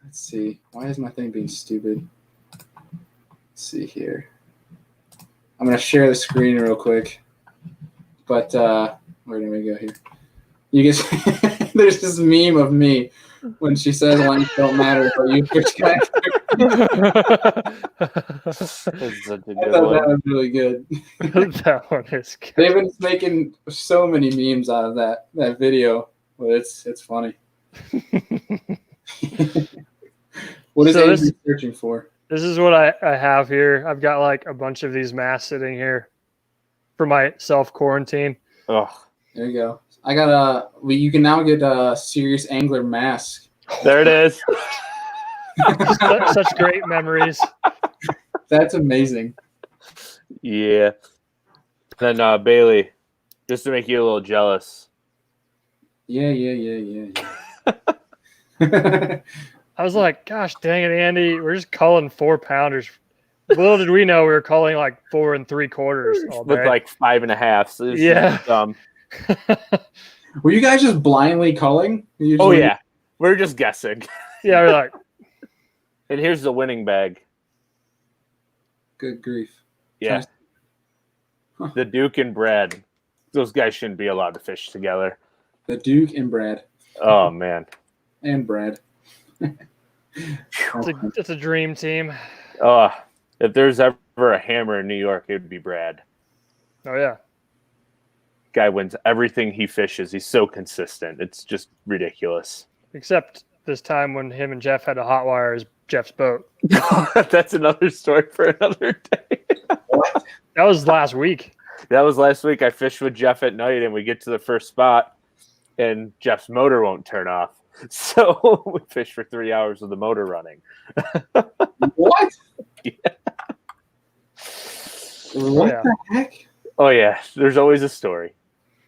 Let's see. Why is my thing being stupid? Let's see here. I'm gonna share the screen real quick. But where do we go here? You guys, there's this meme of me when she says lines don't matter, but you fish guys. This is such a I good thought one. that was really good. That one is good. They've been making so many memes out of that video, but it's funny. What is So Andrew this- searching for? This is what I have here. I've got like a bunch of these masks sitting here for my self quarantine. Oh, There you go. I got you can now get a serious angler mask. there it is. Such great memories. That's amazing. Yeah. Then Bailey, just to make you a little jealous. Yeah. I was like, gosh dang it, Andy. We're just calling 4-pounders Little did we know we were calling like 4 3/4 all with day. like 5 1/2. So Yeah. Were you guys just blindly culling? Oh yeah, we're just guessing. Yeah, we're like, And here's the winning bag. Good grief. Yeah. The Duke and Brad. Those guys shouldn't be allowed to fish together. The Duke and Brad. Oh man. And Brad. it's a dream team. If there's ever a hammer in New York, it would be Brad. Oh yeah. Guy wins everything he fishes. He's so consistent. It's just ridiculous. Except this time when him and Jeff had to hotwire Jeff's boat. That's another story for another day. That was last week. That was last week. I fished with Jeff at night, and we get to the first spot, and Jeff's motor won't turn off. So we fished for 3 hours with the motor running. What? Yeah. What the heck? Oh, yeah. There's always a story.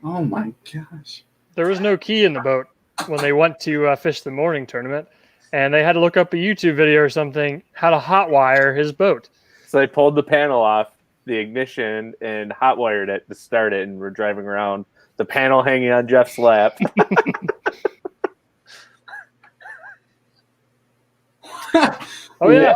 Oh, my gosh. There was no key in the boat when they went to fish the morning tournament, and they had to look up a YouTube video or something how to hotwire his boat. So they pulled the panel off the ignition and hotwired it to start it, and we're driving around, the panel hanging on Jeff's lap. Oh yeah.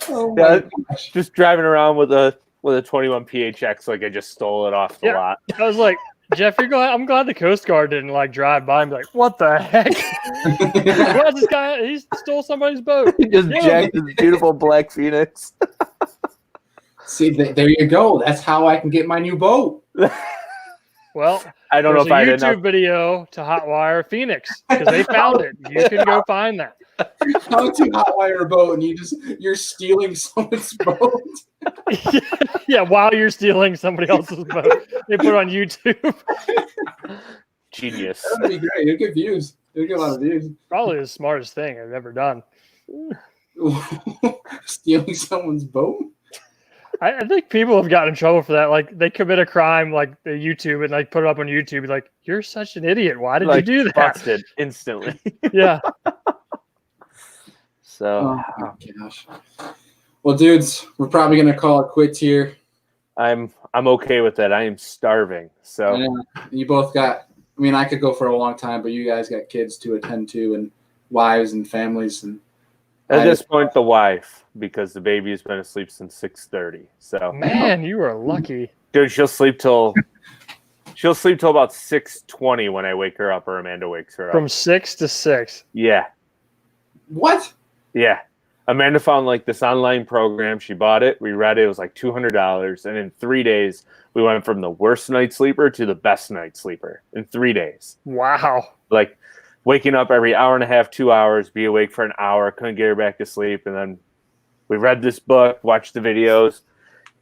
Oh my gosh. Just driving around with a 21 PHX like I just stole it off the lot. I was like, Jeff, I'm glad the Coast Guard didn't like drive by and be like, what the heck? What's this guy? He stole somebody's boat. He just jacked his beautiful black Phoenix. See, there you go. That's how I can get my new boat. Well, I don't know if I there's a YouTube video to hotwire Phoenix because they found it. You can go find that. How to hotwire a boat and you're stealing someone's boat. Yeah, while you're stealing somebody else's boat. They put it on YouTube. Genius. That would be great. You'll get views. You'll get a lot of views. Probably the smartest thing I've ever done. Stealing someone's boat? I think people have gotten in trouble for that. Like they commit a crime, like they YouTube and like put it up on YouTube. Like, you're such an idiot. Why did you do that? Busted instantly. Yeah. So, oh my gosh. Well, dudes, we're probably gonna call it quits here. I'm okay with that. I am starving. So you both got. I mean, I could go for a long time, but you guys got kids to attend to and wives and families and. At this point, the wife, because the baby has been asleep since 6:30. So man, you are lucky, dude. She'll sleep till about 6:20 when I wake her up, or Amanda wakes her up. from 6 to 6. Yeah, What? yeah. Amanda found like this online program. She bought it. We read it. It was like $200, and in 3 days, we went from the worst night sleeper to the best night sleeper in 3 days. Wow. Like waking up every hour and a half, 2 hours, be awake for an hour, couldn't get her back to sleep. And then we read this book, watched the videos,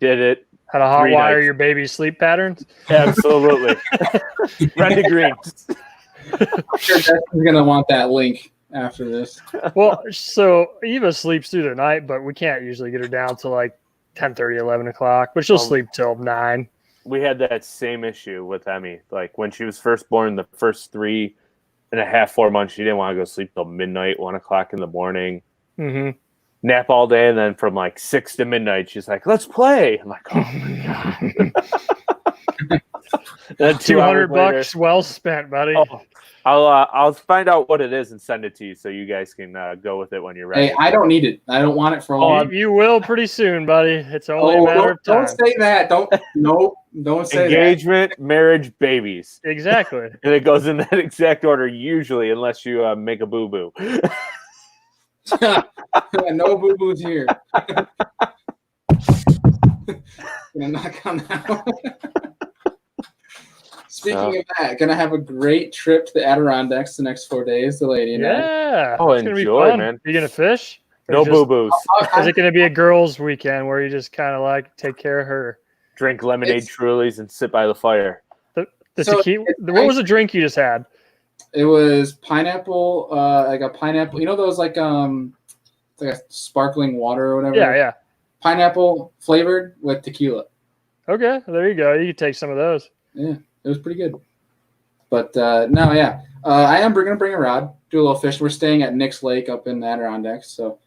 did it. How to hotwire your baby's sleep patterns? Absolutely. Red to green. I'm sure Justin's going to want that link after this. Well, so Eva sleeps through the night, but we can't usually get her down to like 10:30, 11 o'clock, but she'll sleep till 9. We had that same issue with Emmy. Like when she was first born, the first 3.5, 4 months, she didn't want to go sleep till midnight, 1 o'clock in the morning. Mm-hmm. Nap all day, and then from like 6 to midnight, she's like, "Let's play." I'm like, "Oh my god!" Then $200 well spent, buddy. Oh, I'll find out what it is and send it to you so you guys can go with it when you're ready. Hey, I don't need it. I don't want it for a long. You will pretty soon, buddy. It's only a matter of time. Don't say that. Don't say Engagement, marriage, babies. Exactly. And it goes in that exact order usually, unless you make a boo boo. that. No boo boos here. Gonna knock on that one. Speaking of that, gonna have a great trip to the Adirondacks the next 4 days. The lady and I. Yeah. Oh, it's gonna enjoy, be fun. man. Are you gonna fish? Or No just- boo boos. Is it gonna be a girls' weekend where you just kind of like take care of her? Drink lemonade Trulies and sit by the fire. The So tequila. What was the drink you just had? It was pineapple, like a pineapple. You know those like it's like a sparkling water or whatever. Yeah, yeah. Pineapple flavored with tequila. Okay, there you go. You can take some of those. Yeah, it was pretty good. But no, yeah, I am going to bring a rod, do a little fish. We're staying at Nick's Lake up in the Adirondacks, so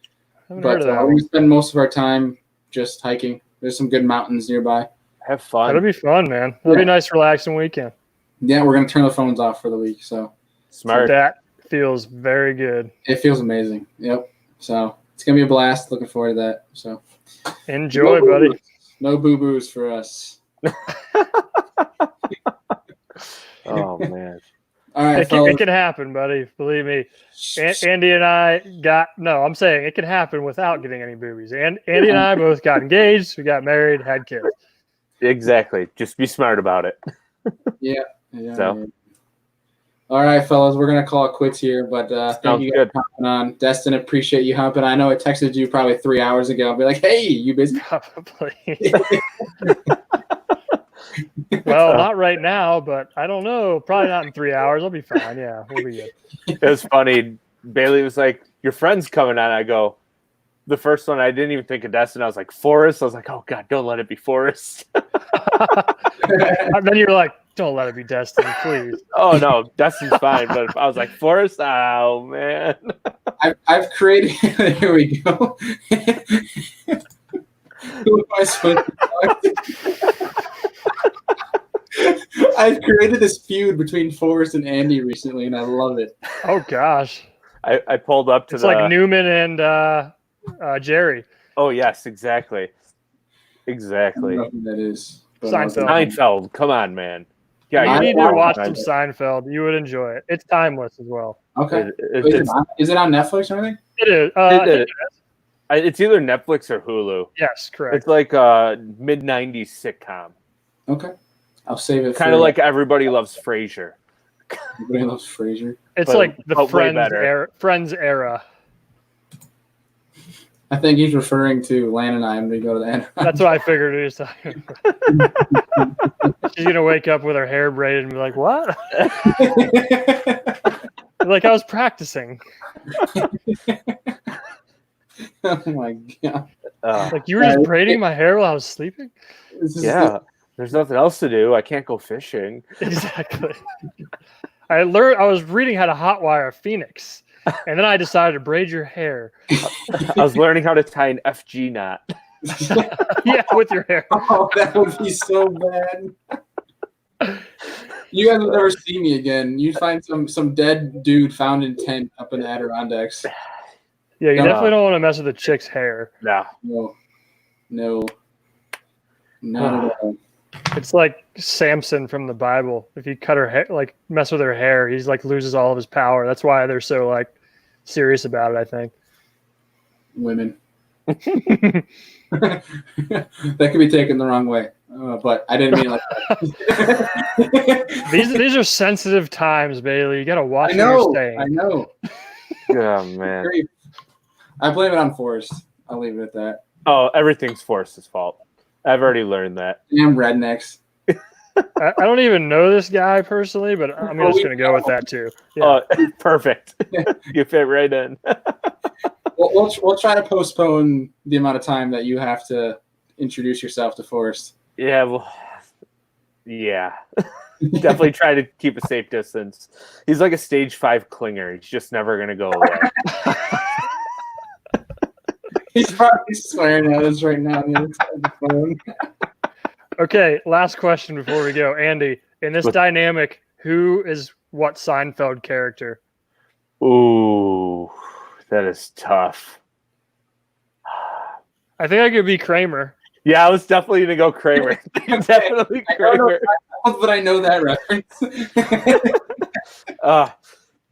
Haven't But heard of that we one. spend most of our time just hiking. There's some good mountains nearby. Have fun. That'll be fun, man. That'll be a nice, relaxing weekend. Yeah, we're gonna turn the phones off for the week, so Smart. That feels very good. it feels amazing. Yep. So it's gonna be a blast. Looking forward to that. So Enjoy, no buddy. boo-boos. No boo boos for us. Oh man. All right, It fellas. can happen, buddy. Believe me. Andy and I I'm saying it can happen without getting any boobies. And Andy and I both got engaged. We got married, had kids. Exactly. Just be smart about it. Yeah. So. Yeah. All right, fellas, we're gonna call it quits here. But thank Sounds you guys good. for hopping on. Destin, appreciate you hopping. I know I texted you probably 3 hours ago. I'll be like, hey, you busy? Probably. Well, not right now, but I don't know. Probably not in 3 hours. I'll be fine. Yeah, we'll be good. It was funny. Bailey was like, "Your friend's coming on." I go, the first one I didn't even think of Destin. I was like, Forrest. I was like, oh God, don't let it be Forrest. And then you're like, don't let it be Destin, please. Oh no, Destin's fine. But if I was like Forrest, oh man. I've created. Here we go. Who am I supposed to talk to? I've created this feud between Forrest and Andy recently, and I love it. Oh gosh, I pulled up to it's like Newman and Jerry. Oh yes, exactly. I Exactly. don't know who that is. But Seinfeld. Seinfeld, come on, man. Yeah, You I need to watched watch Seinfeld. some Seinfeld. You would enjoy it. It's timeless as well. Okay. It's, Is it on Netflix or anything? It is. it's either Netflix or Hulu. Yes, correct. It's like a mid '90s sitcom, Okay. I'll save it. kind of like Everybody Loves Frasier. Everybody loves Frasier. It's but- like the but way better. Friends era. I think he's referring to Lan and I when we go to the end. That's what I figured he was talking about. She's gonna wake up with her hair braided and be like, "What?" Like I was practicing. Oh my god! Like you were just braiding my hair while I was sleeping. This is Yeah, there's nothing else to do. I can't go fishing. Exactly. I was reading how to hotwire a phoenix, and then I decided to braid your hair. I was learning how to tie an FG knot. Yeah, with your hair. Oh, that would be so bad. You guys will never see me again. You'd find some dead dude found in tent up in the Adirondacks. Yeah, you No. definitely don't want to mess with a chick's hair. No. No, not at all. It's like Samson from the Bible. If you cut her hair, like mess with her hair, he's like loses all of his power. That's why they're so like serious about it, I think. Women. That could be taken the wrong way, but I didn't mean it like that. These are sensitive times, Bailey. You got to watch I what know. you're saying. I know. Oh man. I blame it on Forrest. I'll leave it at that. Oh, everything's Forrest's fault. I've already learned that. Damn rednecks. I don't even know this guy personally, but I'm just going to go with that too. Yeah. Oh, perfect. You fit right in. We'll try to postpone the amount of time that you have to introduce yourself to Forrest. Yeah, well, yeah. Definitely try to keep a safe distance. He's like a stage 5 clinger. He's just never gonna go away. He's probably swearing at us right now on the other side of the phone. Okay, last question before we go. Andy, in this dynamic, who is what Seinfeld character? Ooh, that is tough. I think I could be Kramer. Yeah, I was definitely gonna go Kramer. Definitely Kramer. But I know that reference.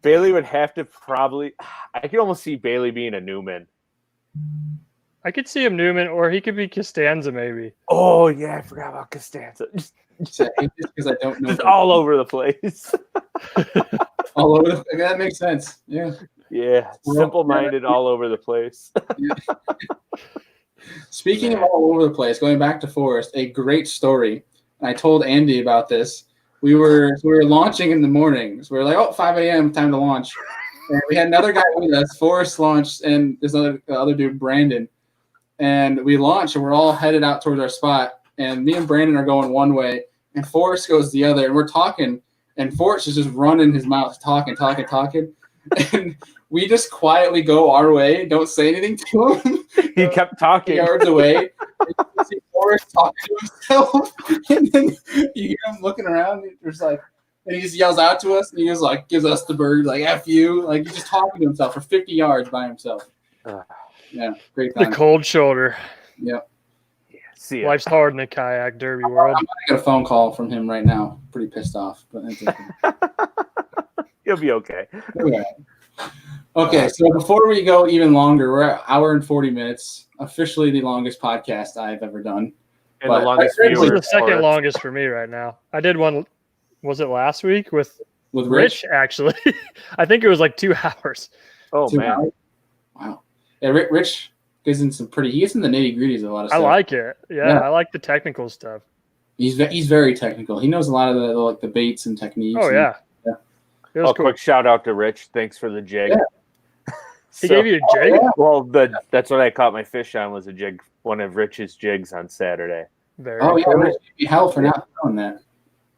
Bailey would have to probably. I could almost see Bailey being a Newman. I could see him Newman, or he could be Costanza, maybe. Oh yeah, I forgot about Costanza. Just because I don't know. all over the place. All over. That makes sense. Yeah. Yeah, simple-minded, all over the place. Speaking of all over the place, going back to Forrest, a great story. I told Andy about this. We were launching in the morning. So we were like, 5 a.m., time to launch. And we had another guy with us. Forrest launched, and this other dude, Brandon. And we launched, and we're all headed out towards our spot. And me and Brandon are going one way, and Forrest goes the other. And we're talking, and Forrest is just running his mouth, talking. And we just quietly go our way, don't say anything to him. He kept talking. Yards away. You see Forrest talking to himself, and then you hear him looking around. And there's like, and he just yells out to us, and he just like gives us the bird, like "F you," like he's just talking to himself for 50 yards by himself. Yeah, great time. The cold shoulder. Yep. See ya. Life's hard in the kayak derby world. I got a phone call from him right now. Pretty pissed off, but that's okay. You'll be okay. Okay, so before we go even longer, we're at an hour and 40 minutes. Officially the longest podcast I've ever done. And But the longest This is viewer. the second longest for me right now. I did one. Was it last week with Rich? actually? I think it was like 2 hours. Oh, 2 man. hours? Wow. Yeah, Rich gets in some pretty. He gets in the nitty gritties of a lot of I stuff. like it. Yeah, I like the technical stuff. He's very technical. He knows a lot of the like the baits and techniques. Oh, yeah. It was Oh, cool. quick shout out to Rich. Thanks for the jig. Yeah. He gave you a jig? yeah. Well, that's what I caught my fish on was a jig, one of Rich's jigs on Saturday. Very Oh yeah, cool. Rich gave me hell for not throwing that.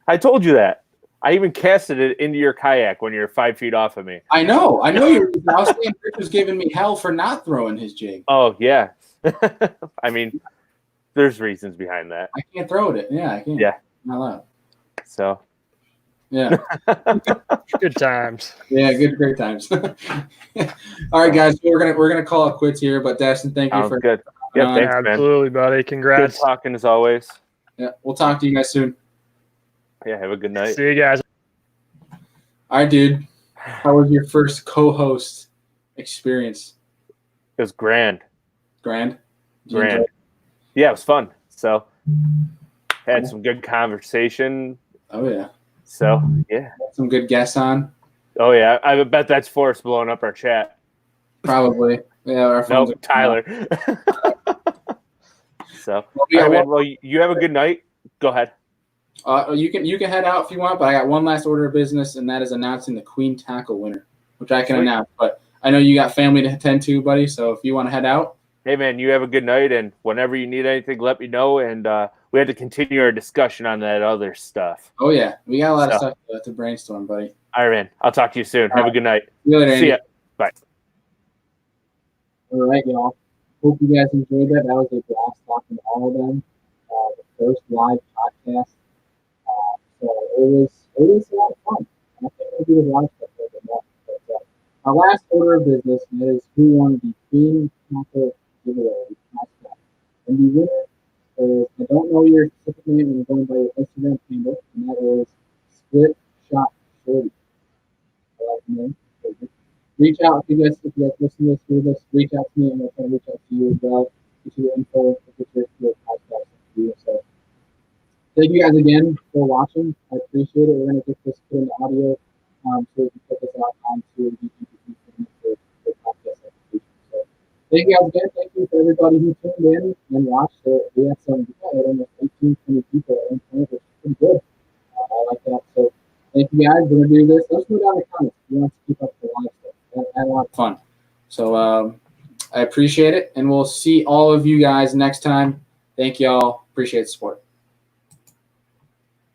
I told you that. I even casted it into your kayak when you're 5 feet off of me. I know. I was saying Rich was giving me hell for not throwing his jig. Oh, yeah. I mean, there's reasons behind that. I can't throw it. Yeah, I can't. Yeah. Not allowed. So, Yeah. Good times. Yeah, great times. All right, guys, so we're gonna call it quits here. But Destin, thank you sounds for good. Yeah, thanks, man. Absolutely, buddy. Good Congrats. talking as always. Yeah, we'll talk to you guys soon. Yeah, have a good night. See you guys. All right, dude. How was your first co-host experience? It was grand. Grand. Did you Grand. enjoy it? Yeah, it was fun. So, had some good conversation. Oh yeah. So, yeah. Got some good guests on. Oh, yeah. I bet that's Forrest blowing up our chat. Probably. Yeah. Our phones Nope, are- Tyler. So, Well, we all got right, man. one- Well, you have a good night. Go ahead. you can head out if you want, but I got one last order of business, and that is announcing the Queen Tackle winner, which I can Sweet. announce. But I know you got family to attend to, buddy. So if you want to head out, Hey, man, you have a good night. And whenever you need anything, let me know. And we had to continue our discussion on that other stuff. oh yeah, we got a lot of So- stuff to brainstorm, buddy. All right, man. I'll talk to you soon. Have a good night. See you later, Andy. See ya. Bye. All right, y'all. Hope you guys enjoyed that. That was a blast talking to all of them. The first live podcast. So it was a lot of fun. I think we'll do a lot of stuff like that. But, our last order of business is who won the Queen Tackle giveaway. And the winner is, I don't know your specific name, and I'm going by your Instagram handle, and that is Split Shot Shorty. I like the name. Reach out if you guys listen to this, do this, reach out to me, and I'll try to reach out to you as well. Get you the info, get your podcast to you. So thank you guys again for watching. I appreciate it. We're gonna get this put into audio, so we can put this out onto the podcast application. So thank you guys again. Thank you for everybody who tuned in and watched. We had some, almost 18, 20 people in front of us. Pretty good. I like that. So thank you guys. We're gonna do this. Let's move down the comments. We want to keep up the live stuff. I had a lot of fun. So I appreciate it, and we'll see all of you guys next time. Thank y'all. Appreciate the support.